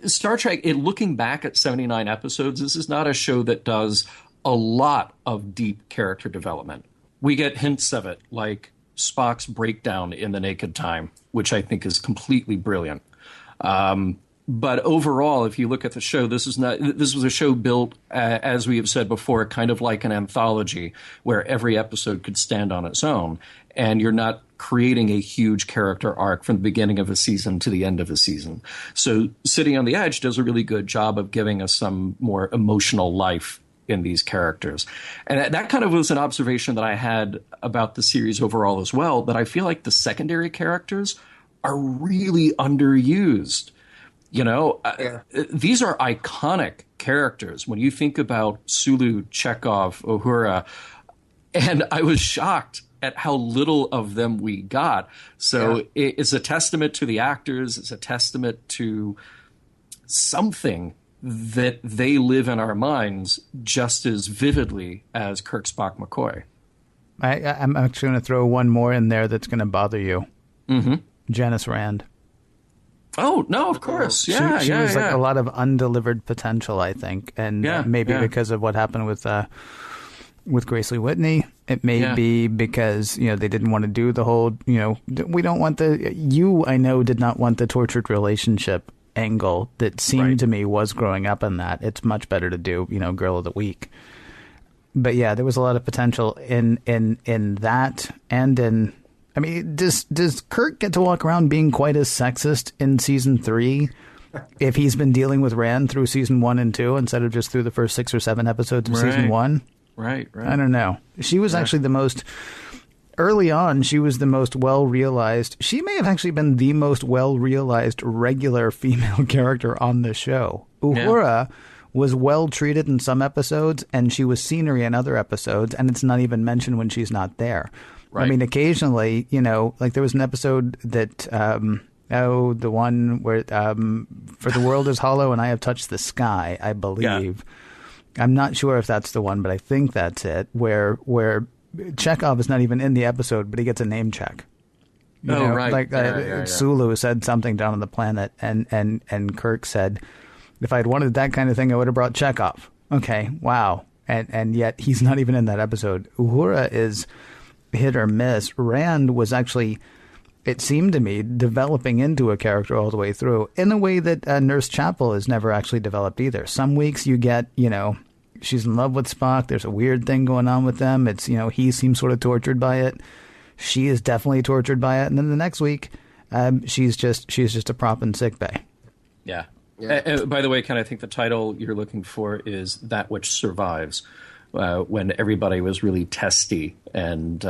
Star Trek, looking back at 79 episodes, this is not a show that does a lot of deep character development. We get hints of it, like Spock's breakdown in The Naked Time, which I think is completely brilliant. But overall, if you look at the show, this was a show built, as we have said before, kind of like an anthology where every episode could stand on its own. And you're not creating a huge character arc from the beginning of a season to the end of a season. So City on the Edge does a really good job of giving us some more emotional life in these characters. And that kind of was an observation that I had about the series overall as well, that I feel like the secondary characters are really underused. These are iconic characters. When you think about Sulu, Chekhov, Uhura, and I was shocked at how little of them we got. So it's a testament to the actors. It's a testament to something that they live in our minds just as vividly as Kirk, Spock, McCoy. I'm actually going to throw one more in there that's going to bother you. Mm-hmm. Janice Rand. Oh, no, of course. She was like a lot of undelivered potential, I think. And maybe because of what happened with Grace Lee Whitney. It may be because, they didn't want to do the whole, we don't want I know did not want the tortured relationship angle that seemed to me was growing up in that. It's much better to do, Girl of the Week. But yeah, there was a lot of potential in that, and in, I mean, does Kirk get to walk around being quite as sexist in season 3 if he's been dealing with Rand through season 1 and 2 instead of just through the first 6 or 7 episodes of season 1? Right. I don't know. She was actually the most, early on, she was the most well-realized. She may have actually been the most well-realized regular female character on the show. Uhura was well-treated in some episodes, and she was scenery in other episodes, and it's not even mentioned when she's not there. Right. I mean, occasionally, like there was an episode that, the one where, For the World is Hollow and I Have Touched the Sky, I believe. Yeah. I'm not sure if that's the one, but I think that's it, where Chekhov is not even in the episode, but he gets a name check. Right. Like Sulu said something down on the planet, and Kirk said, if I'd wanted that kind of thing, I would have brought Chekhov. Okay, wow. And yet he's not even in that episode. Uhura is hit or miss. Rand was actually, it seemed to me, developing into a character all the way through in a way that Nurse Chapel has never actually developed either. Some weeks you get, she's in love with Spock. There's a weird thing going on with them. It's, he seems sort of tortured by it. She is definitely tortured by it. And then the next week, she's just a prop in sickbay. Yeah. By the way, Ken, I think the title you're looking for is That Which Survives. When everybody was really testy, and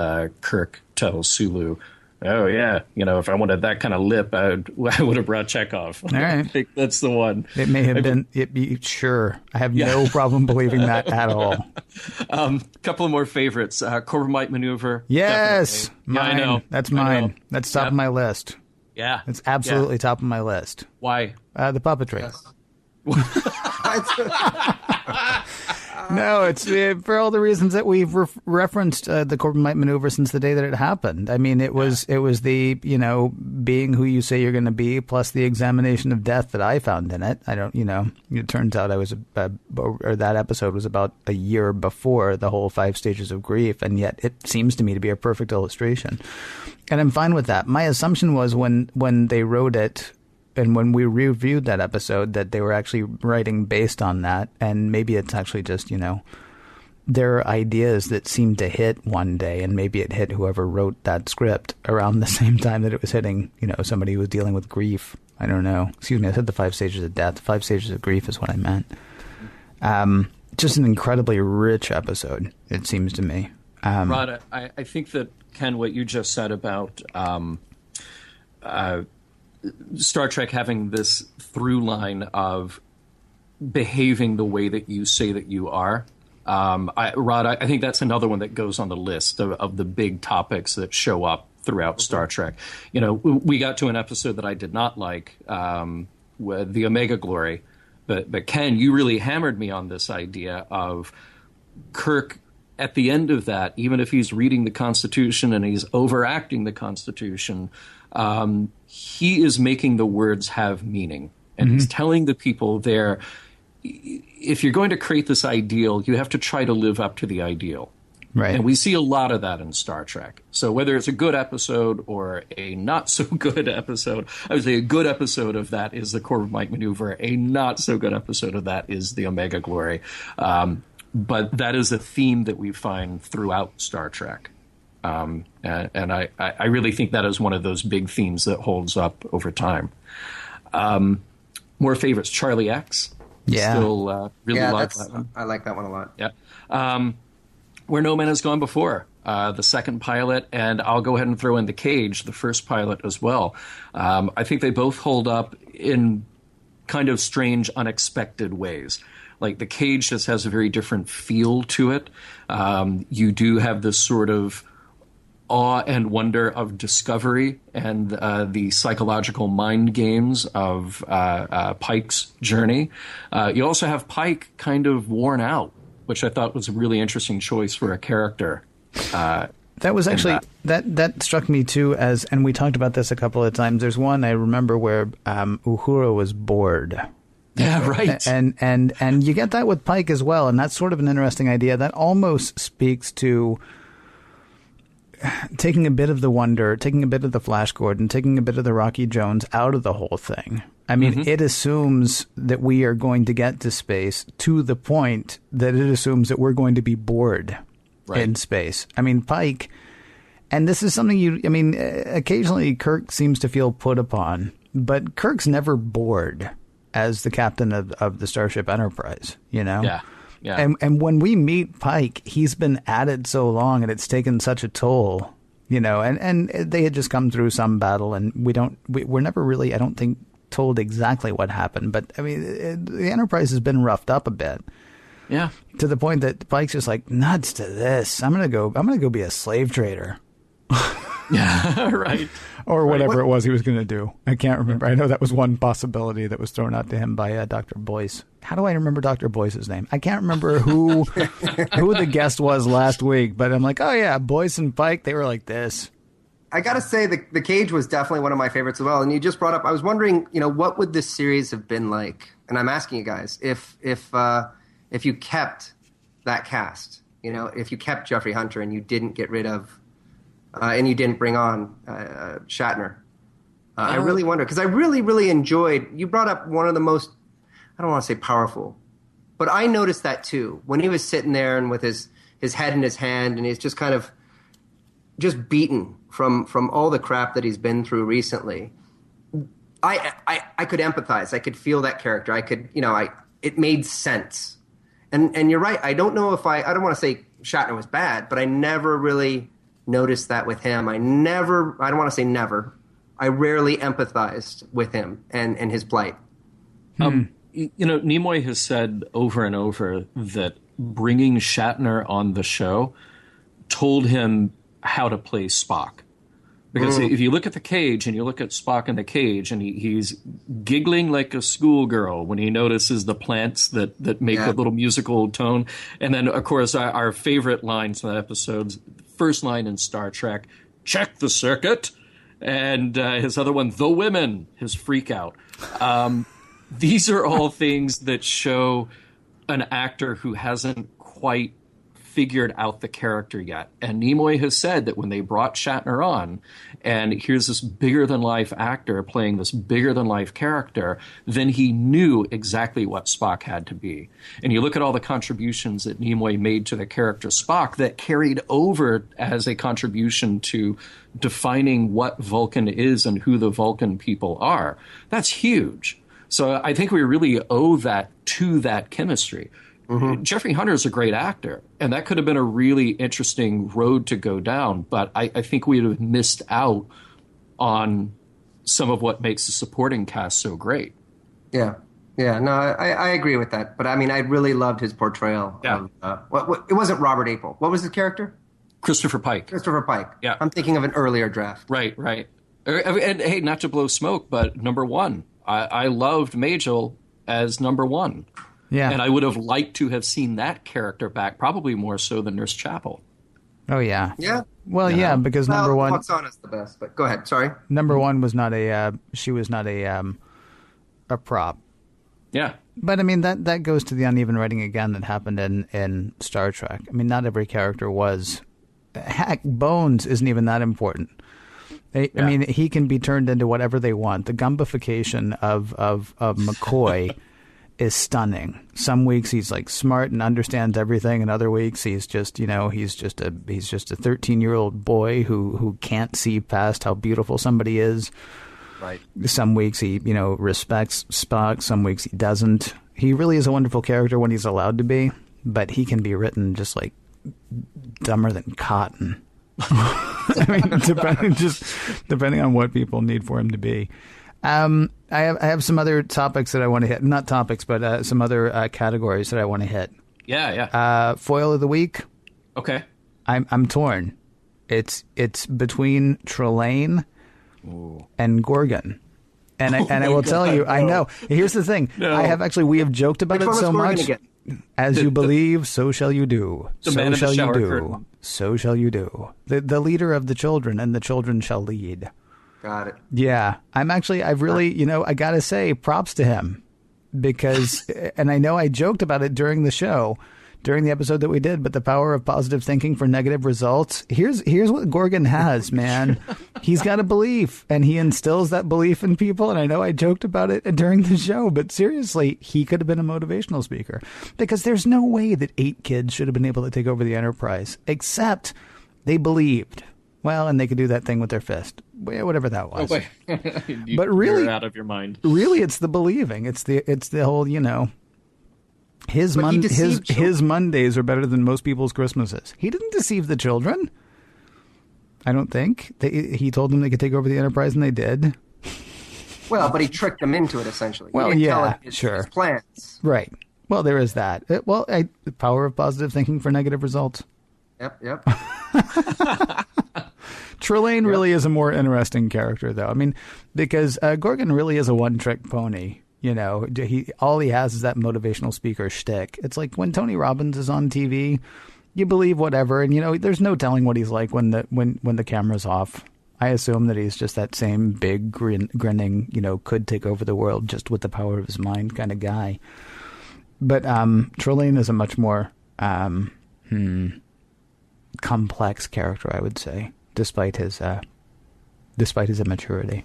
Kirk tells Sulu, oh, yeah, if I wanted that kind of lip, I would have brought Chekhov. All right. I think that's the one. It may have been, sure. I have no problem believing that at all. Couple of more favorites. Corbomite Maneuver. Yes. Mine. I know. That's mine. That's top of my list. Yeah. It's absolutely top of my list. Why? The puppetry. Yes. No, it's for all the reasons that we've referenced the Corbomite Maneuver since the day that it happened. I mean, it was the, being who you say you're going to be, plus the examination of death that I found in it. I don't, it turns out that episode was about a year before the whole 5 stages of grief, and yet it seems to me to be a perfect illustration. And I'm fine with that. My assumption was when they wrote it, and when we reviewed that episode, that they were actually writing based on that. And maybe it's actually just, there are ideas that seem to hit one day, and maybe it hit whoever wrote that script around the same time that it was hitting, somebody who was dealing with grief. I don't know. Excuse me, I said the 5 stages of death. 5 stages of grief is what I meant. Just an incredibly rich episode, it seems to me. Rod, I think that, Ken, what you just said about Star Trek having this through line of behaving the way that you say that you are. Rod, I think that's another one that goes on the list of the big topics that show up throughout Star Trek. We got to an episode that I did not like, with the Omega Glory, but Ken, you really hammered me on this idea of Kirk at the end of that, even if he's reading the Constitution and he's overacting the Constitution, he is making the words have meaning. And he's telling the people there, if you're going to create this ideal, you have to try to live up to the ideal. Right. And we see a lot of that in Star Trek. So whether it's a good episode or a not so good episode, I would say a good episode of that is the Corbomite Maneuver. A not so good episode of that is the Omega Glory. But that is a theme that we find throughout Star Trek. And I really think that is one of those big themes that holds up over time. More favorites, Charlie X. Yeah. Still really love that one. I like that one a lot. Yeah. Where No Man Has Gone Before, the second pilot, and I'll go ahead and throw in The Cage, the first pilot as well. I think they both hold up in kind of strange, unexpected ways. Like The Cage just has a very different feel to it. You do have this sort of awe and wonder of discovery and the psychological mind games of Pike's journey. You also have Pike kind of worn out, which I thought was a really interesting choice for a character. That was actually that struck me too, and we talked about this a couple of times. There's one I remember where Uhura was bored. Yeah, right. And you get that with Pike as well, and that's sort of an interesting idea. That almost speaks to taking a bit of the wonder, taking a bit of the Flash Gordon, taking a bit of the Rocky Jones out of the whole thing. I mean, it assumes that we are going to get to space to the point that it assumes that we're going to be bored in space. I mean, Pike, and this is something occasionally Kirk seems to feel put upon, but Kirk's never bored as the captain of the Starship Enterprise, you know? Yeah. Yeah. And when we meet Pike, he's been at it so long and it's taken such a toll, you know, and they had just come through some battle, and we're never really, I don't think, told exactly what happened, but I mean, the Enterprise has been roughed up a bit. Yeah. To the point that Pike's just like, nuts to this. I'm gonna go be a slave trader. Yeah, right. Or whatever it was he was going to do. I can't remember. I know that was one possibility that was thrown out to him by Dr. Boyce. How do I remember Dr. Boyce's name? I can't remember who the guest was last week, but I'm like, oh yeah, Boyce and Pike, they were like this. I got to say, the Cage was definitely one of my favorites as well. And you just brought up, I was wondering, what would this series have been like? And I'm asking you guys, if you kept that cast, if you kept Jeffrey Hunter and you didn't get rid of, and you didn't bring on Shatner. I really wonder, because I really, really enjoyed, you brought up one of the most, I don't want to say powerful, but I noticed that too. When he was sitting there and with his head in his hand, and he's just kind of just beaten from all the crap that he's been through recently. I could empathize. I could feel that character. I could, it made sense. And you're right. I don't know if I don't want to say Shatner was bad, but I never really noticed that with him. I don't want to say never. I rarely empathized with him and his plight. Nimoy has said over and over that bringing Shatner on the show told him how to play Spock. Because if you look at The Cage and you look at Spock in The Cage, and he's giggling like a schoolgirl when he notices the plants that make a little musical tone. And then, of course, our favorite lines in that episode, first line in Star Trek, check the circuit. And his other one, the women, his freak out. These are all things that show an actor who hasn't quite figured out the character yet. And Nimoy has said that when they brought Shatner on, and here's this bigger-than-life actor playing this bigger-than-life character, then he knew exactly what Spock had to be. And you look at all the contributions that Nimoy made to the character Spock that carried over as a contribution to defining what Vulcan is and who the Vulcan people are. That's huge. So I think we really owe that to that chemistry. Mm-hmm. Jeffrey Hunter is a great actor, and that could have been a really interesting road to go down, but I think we'd have missed out on some of what makes the supporting cast so great. Yeah. No, I agree with that. But I mean, I really loved his portrayal. Yeah. It wasn't Robert April. What was his character? Christopher Pike. Yeah. I'm thinking of an earlier draft. Right. And hey, not to blow smoke, but number one. I loved Majel as number one. Yeah. And I would have liked to have seen that character back, probably more so than Nurse Chapel. Oh yeah. Yeah. Well, yeah, because number one, Oksana's the best. But go ahead. Sorry. Number one was not a. She was not a prop. Yeah. But I mean that goes to the uneven writing again that happened in Star Trek. I mean, not every character was. Heck, Bones isn't even that important. I mean, he can be turned into whatever they want. The gumbification of McCoy is stunning. Some weeks he's like smart and understands everything, and other weeks he's just a 13-year-old boy who can't see past how beautiful somebody is. Right. Some weeks he respects Spock. Some weeks he doesn't. He really is a wonderful character when he's allowed to be, but he can be written just like dumber than cotton. I mean, depending on what people need for him to be. I have some other topics that I want to hit. Not topics, but some other categories that I want to hit. Yeah. Foil of the week. Okay. I'm torn. It's between Trelane and Gorgon. And I will tell you, I know. Here's the thing. No. We have joked about it so much. As you believe, so shall you do. So shall you do. Curtain. So shall you do. The leader of the children, and the children shall lead. Got it. Yeah. I've really, I got to say, props to him. Because, and I know I joked about it during the show, during the episode that we did, but the power of positive thinking for negative results. Here's what Gorgon has, man. He's got a belief, and he instills that belief in people. And I know I joked about it during the show, but seriously, he could have been a motivational speaker, because there's no way that 8 kids should have been able to take over the Enterprise, except they believed. Well, and they could do that thing with their fist, whatever that was. Oh, but really, you're out of your mind. Really, it's the believing. It's the whole, His Mondays are better than most people's Christmases. He didn't deceive the children. I don't think. He told them they could take over the Enterprise, and they did. Well, but he tricked them into it, essentially. Well, sure. His plans. Right. Well, there is that. The power of positive thinking for negative results. Yep. Trelane really is a more interesting character, though. I mean, because Gorgon really is a one-trick pony. All he has is that motivational speaker shtick. It's like when Tony Robbins is on TV, you believe whatever, and there's no telling what he's like when the camera's off. I assume that he's just that same big grinning, could take over the world just with the power of his mind kind of guy. But Trelane is a much more complex character, I would say, despite his immaturity.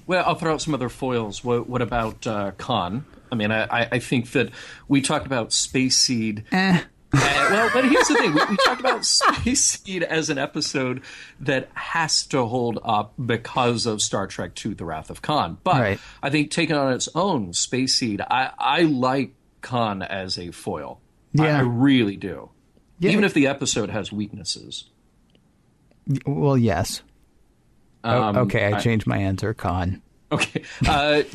Well, I'll throw out some other foils. What about Khan? I mean, I think that we talked about Space Seed. Well, but here's the thing. We talked about Space Seed as an episode that has to hold up because of Star Trek II, The Wrath of Khan. But right. I think taken on its own, Space Seed, I like Khan as a foil. Yeah. I really do. Yeah. Even if the episode has weaknesses. Well, yes. Okay, I changed my answer. Khan. Okay.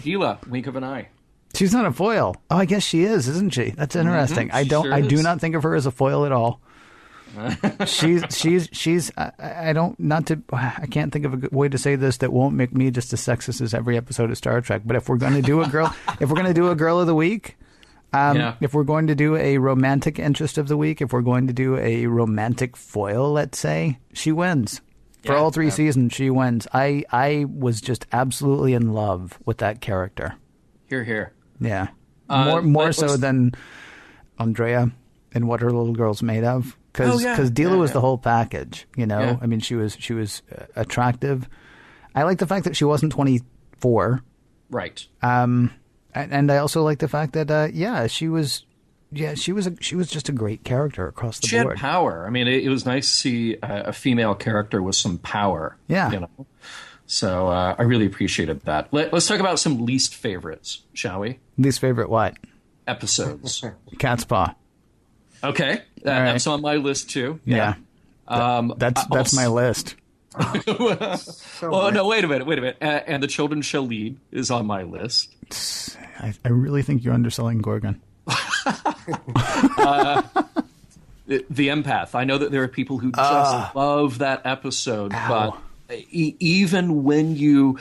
Gila, wink of an eye. She's not a foil. Oh, I guess she is, isn't she? That's interesting. Mm-hmm. I do not think of her as a foil at all. she's I can't think of a good way to say this that won't make me just as sexist as every episode of Star Trek. But if we're going to do a girl, if we're going to do a girl of the week, if we're going to do a romantic interest of the week, if we're going to do a romantic foil, let's say, she wins. For all 3 seasons, she wins. I was just absolutely in love with that character. Here. Yeah. More so than Andrea and what her little girl's made of. Because Deela was the whole package, Yeah. I mean, she was attractive. I like the fact that she wasn't 24. Right. And I also like the fact that, she was... Yeah, she was just a great character across the board. She had power. I mean, it was nice to see a female character with some power. Yeah. So I really appreciated that. Let's talk about some least favorites, shall we? Least favorite what? Episodes. Cat's Paw. Okay. That's on my list, too. Yeah. That's my list. No, wait a minute. And The Children Shall Lead is on my list. I really think you're underselling Gorgon. The Empath. I know that there are people who just love that episode, but even when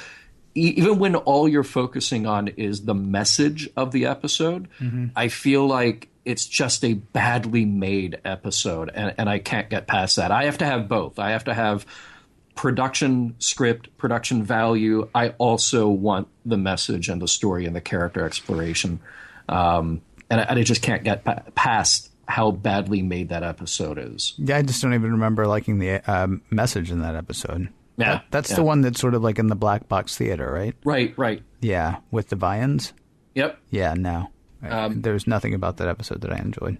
all you're focusing on is the message of the episode, I feel like it's just a badly made episode, and I can't get past that. I have to have both. I have to have production script, production value. I also want the message and the story and the character exploration. And I just can't get past how badly made that episode is. Yeah, I just don't even remember liking the message in that episode. Yeah, that's the one that's sort of like in the black box theater, right? Right. Yeah, with the Vians. Yep. Yeah, no. There's nothing about that episode that I enjoyed.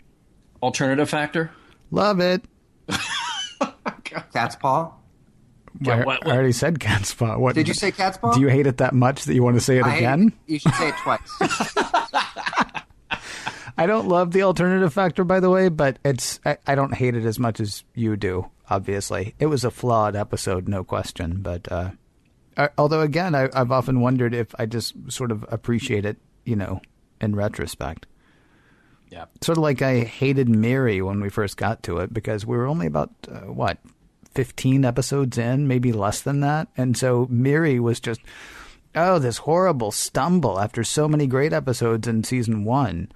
Alternative Factor? Love it. Cat's Paw? I already said Cat's Paw. What, did you say Cat's Paw? Do you hate it that much that you want to say it again? You should say it twice. I don't love the Alternative Factor, by the way, but I don't hate it as much as you do, obviously. It was a flawed episode, no question. But although, again, I've often wondered if I just sort of appreciate it, in retrospect. Yeah. Sort of like I hated Mary when we first got to it because we were only about, 15 episodes in, maybe less than that. And so Mary was just, this horrible stumble after so many great episodes in season 1.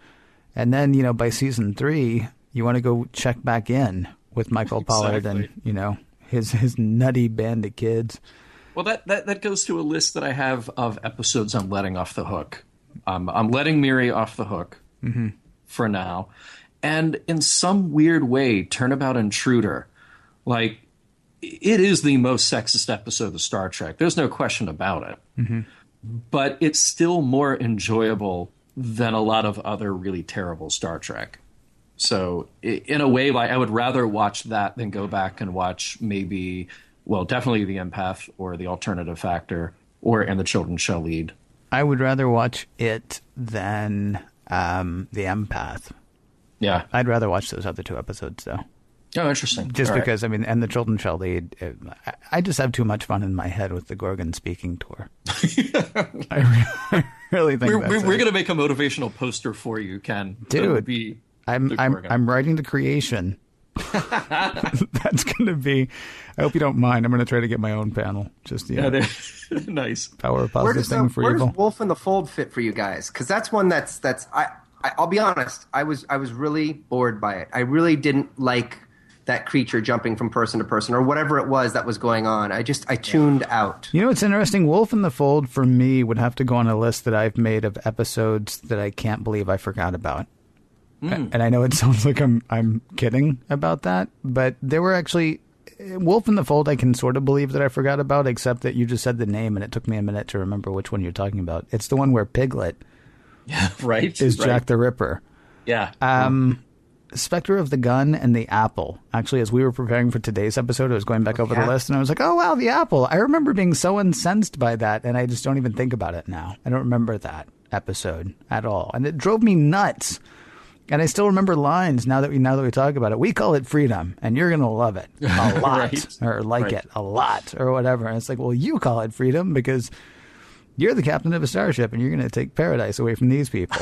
And then, by season 3, you want to go check back in with Michael Pollard and, his nutty band of kids. Well, that goes to a list that I have of episodes I'm letting off the hook. I'm letting Miri off the hook for now. And in some weird way, Turnabout Intruder, like, it is the most sexist episode of Star Trek. There's no question about it. Mm-hmm. But it's still more enjoyable than a lot of other really terrible Star Trek. So in a way, I would rather watch that than go back and watch definitely The Empath or The Alternative Factor And the Children Shall Lead. I would rather watch it than The Empath. Yeah. I'd rather watch those other 2 episodes, though. Oh, interesting. Just all because, right. And the Children Shall Lead. I just have too much fun in my head with the Gorgon speaking tour. I really think we're going to make a motivational poster for you, Ken. Dude, I'm writing the creation. That's going to be. I hope you don't mind. I'm going to try to get my own panel. Just nice. Power of positive thing for evil. Where does Wolf in the Fold fit for you guys? Because that's one that's. I'll be honest. I was really bored by it. I really didn't like that creature jumping from person to person or whatever it was that was going on. I tuned out. It's interesting. Wolf in the Fold for me would have to go on a list that I've made of episodes that I can't believe I forgot about. And I know it sounds like I'm kidding about that, but there were actually Wolf in the Fold. I can sort of believe that I forgot about, except that you just said the name and it took me a minute to remember which one you're talking about. It's the one where Piglet, is Jack the Ripper. Yeah. Spectre of the Gun and the Apple. Actually, as we were preparing for today's episode, I was going back over the list and I was like, oh, wow, the Apple. I remember being so incensed by that, and I just don't even think about it now. I don't remember that episode at all. And it drove me nuts. And I still remember lines now that we talk about it. We call it freedom, and you're going to love it a lot, or like it a lot, or whatever. And it's like, well, you call it freedom because you're the captain of a starship, and you're going to take paradise away from these people.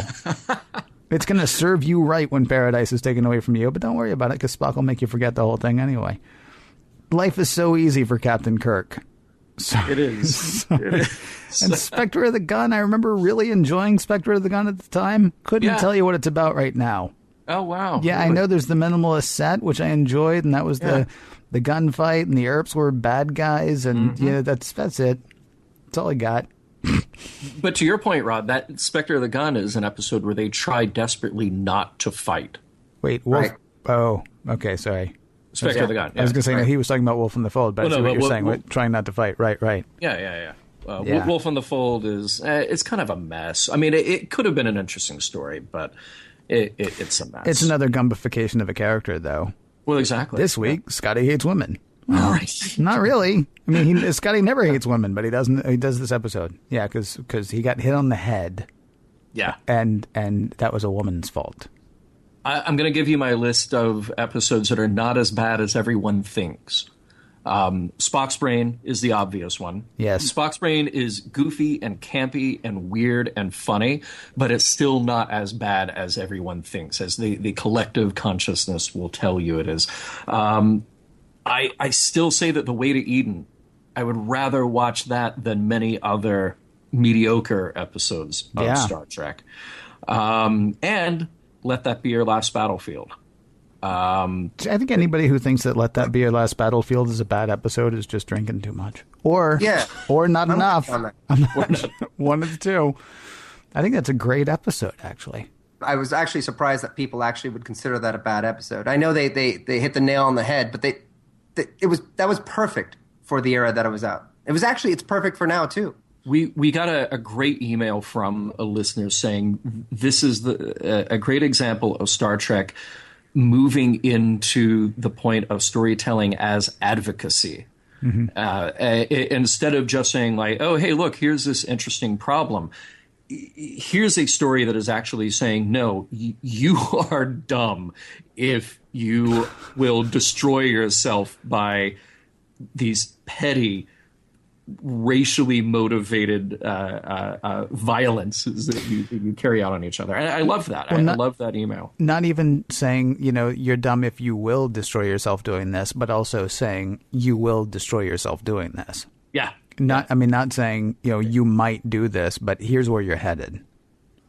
It's going to serve you right when paradise is taken away from you, but don't worry about it because Spock will make you forget the whole thing anyway. Life is so easy for Captain Kirk. So, it is. It is. And Spectre of the Gun, I remember really enjoying Spectre of the Gun at the time. Couldn't tell you what it's about right now. Oh, wow. Yeah, really? I know there's the minimalist set, which I enjoyed, and that was the gunfight, and the Earps were bad guys, and that's it. That's all I got. But to your point, Rod, that Spectre of the Gun is an episode where they try desperately not to fight. Wait, Wolf? Right. Oh, okay, sorry. Spectre of the Gun. I was going to say he was talking about Wolf in the Fold, but I see what you're saying. Trying not to fight. Right. Yeah. Wolf in the Fold is it's kind of a mess. I mean, it could have been an interesting story, but it's a mess. It's another gumbification of a character, though. Well, exactly. This week, Scotty hates women. All right. Not really. I mean, Scotty never hates women, but he doesn't. He does this episode. Yeah, because he got hit on the head. Yeah. And that was a woman's fault. I'm going to give you my list of episodes that are not as bad as everyone thinks. Spock's Brain is the obvious one. Yes. Spock's Brain is goofy and campy and weird and funny, but it's still not as bad as everyone thinks, as the collective consciousness will tell you it is. I still say that The Way to Eden, I would rather watch that than many other mediocre episodes of Star Trek. And Let That Be Your Last Battlefield. I think anybody who thinks that Let That Be Your Last Battlefield is a bad episode is just drinking too much. Or not enough. One of the two. I think that's a great episode, actually. I was actually surprised that people actually would consider that a bad episode. I know they hit the nail on the head, but that was perfect for the era that it was out. It's perfect for now too. We got a great email from a listener saying this is a great example of Star Trek moving into the point of storytelling as advocacy. Instead of just saying like, oh, hey, look, here's this interesting problem. Here's a story that is actually saying, no, you are dumb if you will destroy yourself by these petty, racially motivated violences that you carry out on each other. And I love that. I love that email. Not even saying, you're dumb if you will destroy yourself doing this, but also saying you will destroy yourself doing this. Yeah. Not saying, you might do this, but here's where you're headed.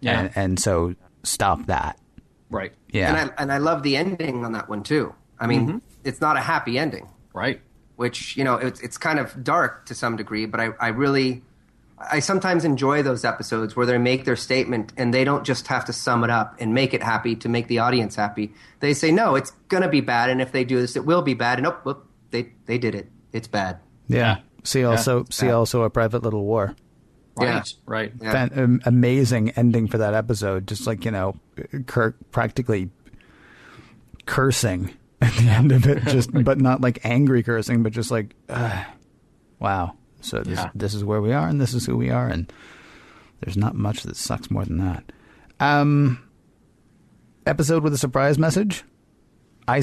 Yeah. And so stop that. Right. Yeah. And I love the ending on that one too. I mean, it's not a happy ending. Right. Which, it's kind of dark to some degree, but I sometimes enjoy those episodes where they make their statement and they don't just have to sum it up and make it happy to make the audience happy. They say, no, it's going to be bad. And if they do this, it will be bad. And they did it. It's bad. Yeah. See also A Private Little War. Right, yeah. Right. Yeah. Amazing ending for that episode. Just like, Kirk practically cursing at the end of it, but not like angry cursing, but just like, wow. So this is where we are, and this is who we are, and there's not much that sucks more than that. Episode with a surprise message. I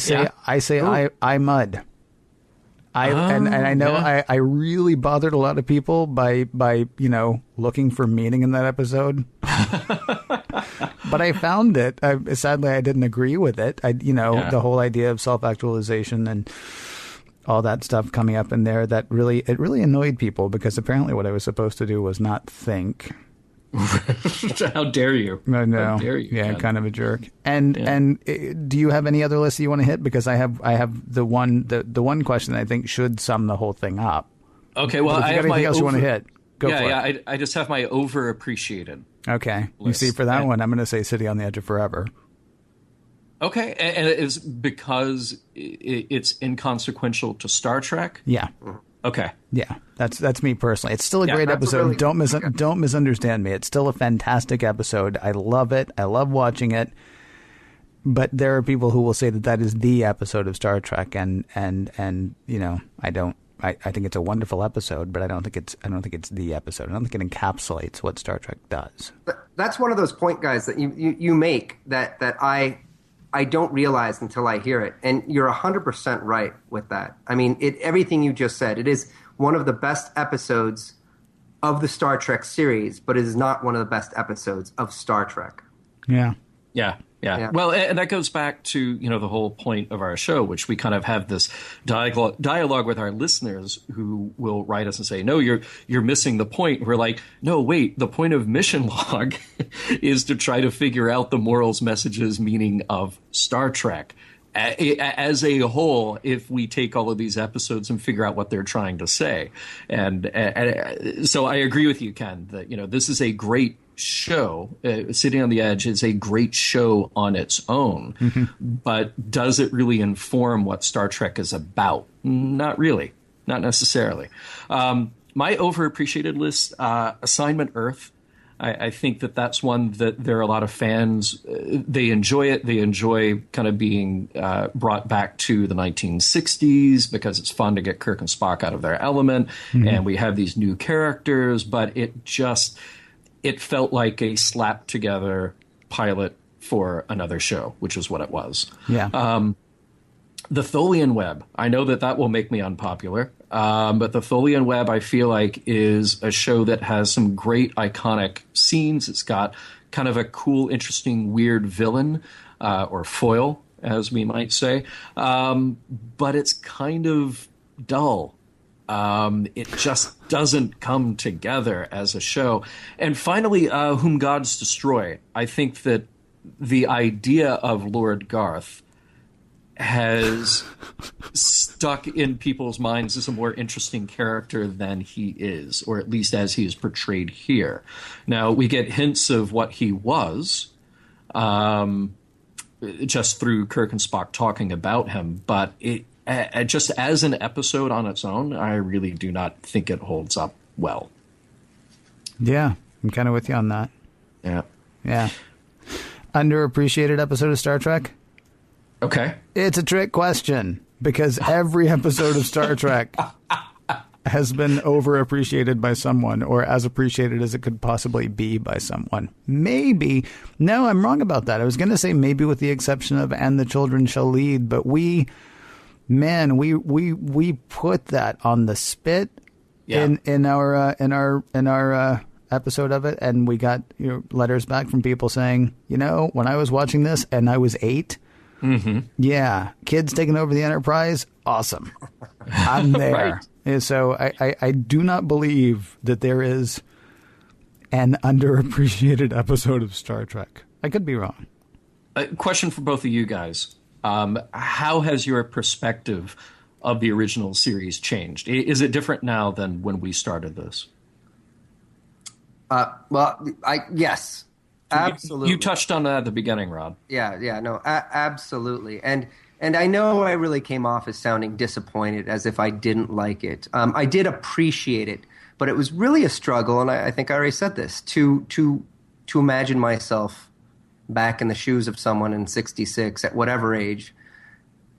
mud. And I know I really bothered a lot of people by looking for meaning in that episode. But I found it. Sadly, I didn't agree with it. The whole idea of self-actualization and all that stuff coming up in there, it really annoyed people because apparently what I was supposed to do was not think. How dare you? No. How dare you? Yeah, kind of a jerk. And do you have any other lists you want to hit? Because I have the one question that I think should sum the whole thing up. Okay, well, I have anything else you want to hit? Go for it. I just have my overappreciated. Okay, list. You see, for that one, I'm going to say City on the Edge of Forever. Okay, and it is because it's inconsequential to Star Trek? Yeah. Okay. Yeah, that's me personally. It's still a great episode. Don't misunderstand me. It's still a fantastic episode. I love it. I love watching it. But there are people who will say that is the episode of Star Trek, and I don't. I think it's a wonderful episode, but I don't think it's the episode. I don't think it encapsulates what Star Trek does. But that's one of those point, guys, that you make that I don't realize until I hear it. And you're 100% right with that. I mean, everything you just said, it is one of the best episodes of the Star Trek series, but it is not one of the best episodes of Star Trek. Yeah. Yeah. Well, and that goes back to, the whole point of our show, which we kind of have this dialogue with our listeners who will write us and say, no, you're missing the point. We're like, no, wait, the point of Mission Log is to try to figure out the morals, messages, meaning of Star Trek. As a whole, if we take all of these episodes and figure out what they're trying to say. And so I agree with you, Ken, that, this is a great show. Sitting on the Edge is a great show on its own. Mm-hmm. But does it really inform what Star Trek is about? Not really. Not necessarily. My overappreciated list, Assignment Earth. I think that's one that there are a lot of fans. They enjoy it. They enjoy kind of being brought back to the 1960s because it's fun to get Kirk and Spock out of their element. Mm-hmm. And we have these new characters, but it felt like a slapped together pilot for another show, which is what it was. Yeah. The Tholian Web. I know that will make me unpopular. But the Tholian Web, I feel like, is a show that has some great iconic scenes. It's got kind of a cool, interesting, weird villain, or foil, as we might say. But it's kind of dull. It just doesn't come together as a show. And finally, Whom Gods Destroy. I think that the idea of Lord Garth has stuck in people's minds as a more interesting character than he is, or at least as he is portrayed here. Now, we get hints of what he was just through Kirk and Spock talking about him, but just as an episode on its own, I really do not think it holds up well. Yeah, I'm kind of with you on that. Yeah. Yeah. Underappreciated episode of Star Trek? Okay. It's a trick question, because every episode of Star Trek has been overappreciated by someone, or as appreciated as it could possibly be by someone. Maybe. No, I'm wrong about that. I was going to say maybe with the exception of And the Children Shall Lead, but we put that on the spit in our episode of it, and we got letters back from people saying, when I was watching this and I was 8, yeah, kids taking over the Enterprise, awesome. I'm there. Right. And so I do not believe that there is an underappreciated episode of Star Trek. I could be wrong. A question for both of you guys. How has your perspective of the original series changed? Is it different now than when we started this? Yes, absolutely. You touched on that at the beginning, Rod. Absolutely. And I know I really came off as sounding disappointed, as if I didn't like it. I did appreciate it, but it was really a struggle, and I think I already said this, to imagine myself back in the shoes of someone in 66 at whatever age,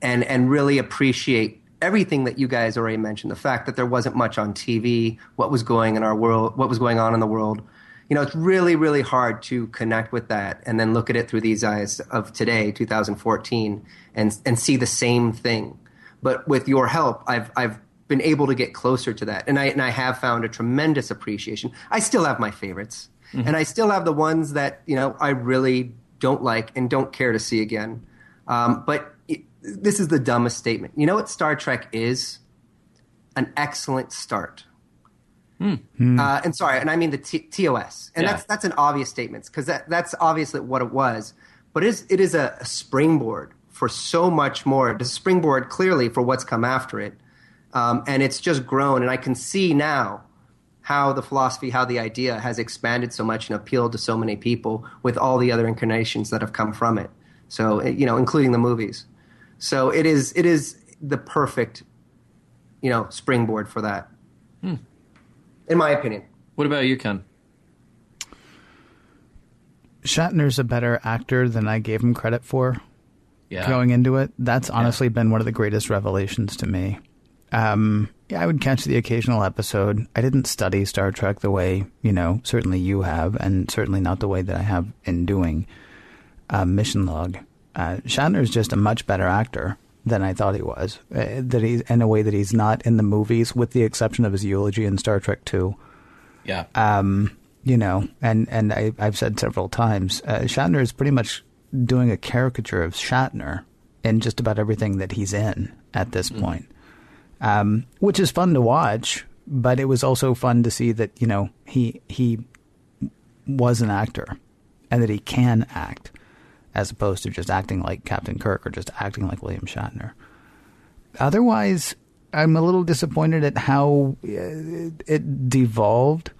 and really appreciate everything that you guys already mentioned, the fact that there wasn't much on TV, what was going in our world, what was going on in the world. It's really, really hard to connect with that and then look at it through these eyes of today, 2014, and see the same thing. But with your help, I've been able to get closer to that, and I have found a tremendous appreciation. I still have my favorites, and I still have the ones that I really don't like and don't care to see again. But this is the dumbest statement. You know what Star Trek is? An excellent start. And I mean the TOS. And that's an obvious statement, because that's obviously what it was. But it is a springboard for so much more. It's a springboard, clearly, for what's come after it. And it's just grown. And I can see now how the philosophy, how the idea has expanded so much and appealed to so many people with all the other incarnations that have come from it. So, including the movies. So it is the perfect, springboard for that, in my opinion. What about you, Ken? Shatner's a better actor than I gave him credit for going into it. That's honestly been one of the greatest revelations to me. I would catch the occasional episode. I didn't study Star Trek the way, certainly you have, and certainly not the way that I have in doing Mission Log. Shatner's just a much better actor than I thought he was. That he's in a way that he's not in the movies, with the exception of his eulogy in Star Trek 2. Yeah. And I've said several times, Shatner is pretty much doing a caricature of Shatner in just about everything that he's in at this point, which is fun to watch. But it was also fun to see that he was an actor and that he can act, as opposed to just acting like Captain Kirk or just acting like William Shatner. Otherwise, I'm a little disappointed at how it devolved.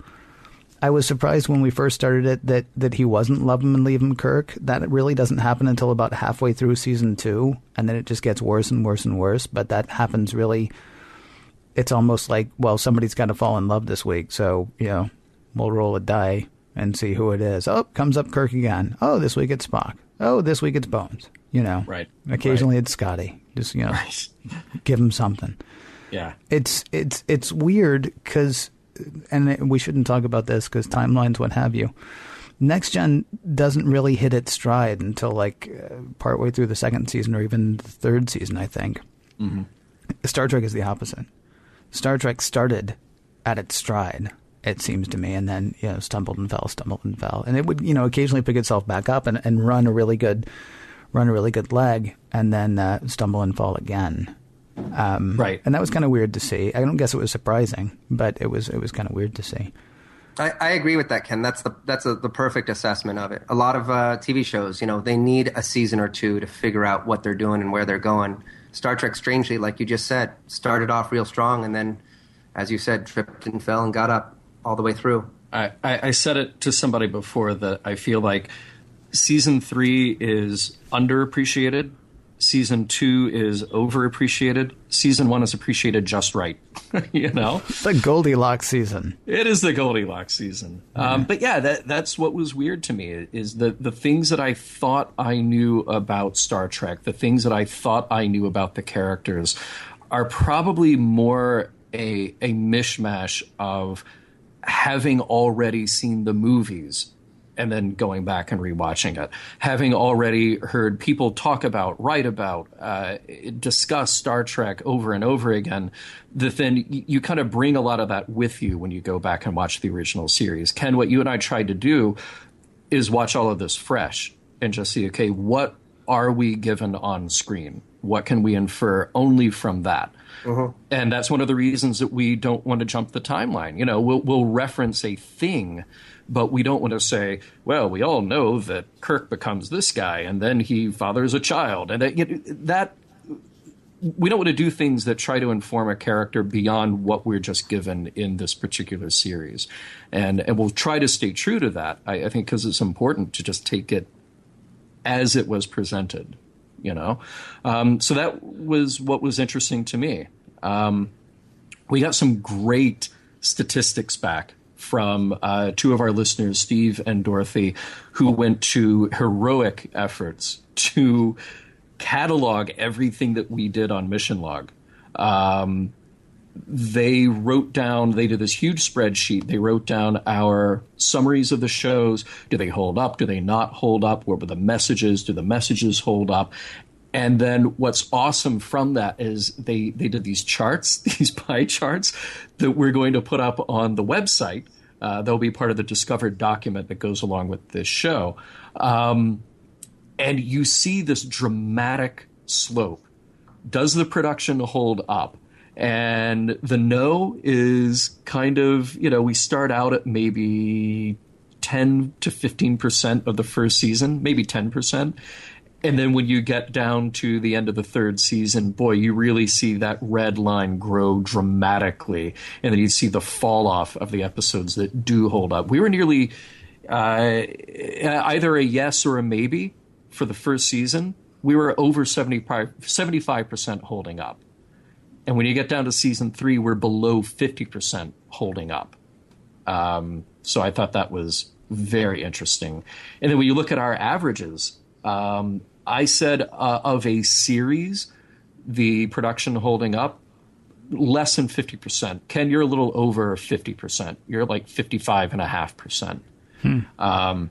I was surprised when we first started it that he wasn't Love Him and Leave Him Kirk. That really doesn't happen until about halfway through season 2, and then it just gets worse and worse and worse. But that happens really, it's almost like, well, somebody's got to fall in love this week, so, we'll roll a die and see who it is. Oh, comes up Kirk again. Oh, this week it's Spock. Oh, this week it's Bones. Right. Occasionally it's Scotty. Just give him something. Yeah. It's weird because, and we shouldn't talk about this because timelines, what have you. Next Gen doesn't really hit its stride until partway through the second season, or even the third season, I think. Mm-hmm. Star Trek is the opposite. Star Trek started at its stride, it seems to me, and then stumbled and fell, and it would occasionally pick itself back up and run a really good leg, and then stumble and fall again. Right, and that was kind of weird to see. I don't guess it was surprising, but it was kind of weird to see. I agree with that, Ken. That's the perfect assessment of it. A lot of TV shows, they need a season or two to figure out what they're doing and where they're going. Star Trek, strangely, like you just said, started off real strong and then, as you said, tripped and fell and got up all the way through. I said it to somebody before that I feel like season 3 is underappreciated. Season 2 is overappreciated. Season 1 is appreciated just right. It's the Goldilocks season. It is the Goldilocks season. But yeah, that's what was weird to me is the things that I thought I knew about Star Trek, the things that I thought I knew about the characters are probably more a mishmash of having already seen the movies and then going back and rewatching it, having already heard people talk about, write about, discuss Star Trek over and over again, that then you kind of bring a lot of that with you when you go back and watch the original series. Ken, what you and I tried to do is watch all of this fresh and just see, okay, what are we given on screen? What can we infer only from that? Uh-huh. And that's one of the reasons that we don't want to jump the timeline. We'll reference a thing, but we don't want to say, well, we all know that Kirk becomes this guy and then he fathers a child. And that we don't want to do things that try to inform a character beyond what we're just given in this particular series. And we'll try to stay true to that, I think, because it's important to just take it as it was presented, So that was what was interesting to me. We got some great statistics back from two of our listeners, Steve and Dorothy, who went to heroic efforts to catalog everything that we did on Mission Log. They did this huge spreadsheet. They wrote down our summaries of the shows. Do they hold up? Do they not hold up? What were the messages? Do the messages hold up? And then what's awesome from that is they did these charts, these pie charts that we're going to put up on the website. They'll be part of the discovered document that goes along with this show. And you see this dramatic slope. Does the production hold up? And the no is kind of, we start out at maybe 10 to 15% of the first season, maybe 10%. And then when you get down to the end of the third season, boy, you really see that red line grow dramatically. And then you see the fall off of the episodes that do hold up. We were nearly either a yes or a maybe for the first season. We were over 75% holding up. And when you get down to season 3, we're below 50% holding up. So I thought that was very interesting. And then when you look at our averages, I said of a series, the production holding up, less than 50%. Ken, you're a little over 50%. You're like 55.5%.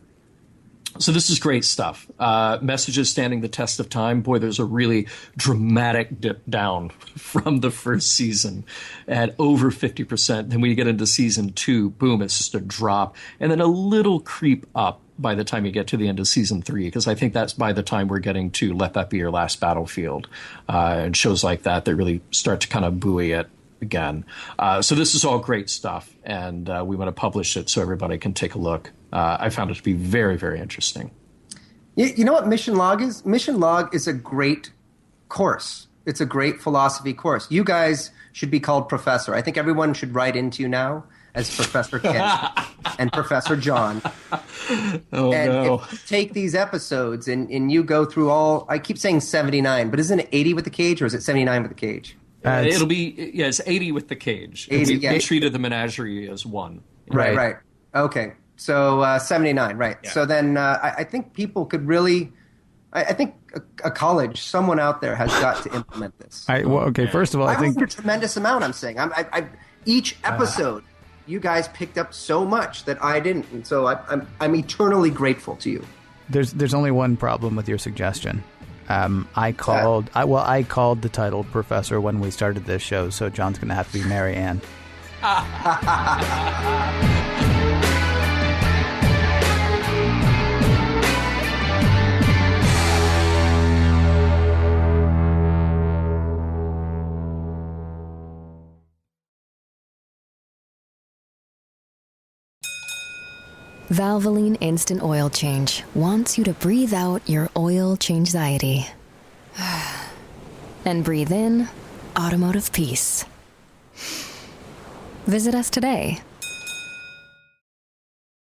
So this is great stuff. Messages standing the test of time. Boy, there's a really dramatic dip down from the first season at over 50%. Then when you get into season 2, boom, it's just a drop. And then a little creep up by the time you get to the end of season 3, because I think that's by the time we're getting to Let That Be Your Last Battlefield, and shows like that really start to kind of buoy it again. So this is all great stuff, and we want to publish it so everybody can take a look. I found it to be very, very interesting. You know what Mission Log is? Mission Log is a great course. It's a great philosophy course. You guys should be called Professor. I think everyone should write into you now as Professor Ken and Professor John. Oh, and no. if you take these episodes and you go through all, I keep saying 79, but isn't it 80 with the cage or is it 79 with the cage? It'll be, it's 80 with the cage. 80, they treated the menagerie as one. Right. Okay. So 79, right. Yeah. So then I think people could really, I think a college, someone out there has got to implement this. First of all, I think a tremendous amount, I'm saying. Each episode, you guys picked up so much that I didn't. And so I'm eternally grateful to you. There's only one problem with your suggestion. I called the title Professor when we started this show, so John's going to have to be Mary Ann. Valvoline Instant Oil Change wants you to breathe out your oil change-anxiety. And breathe in automotive peace. Visit us today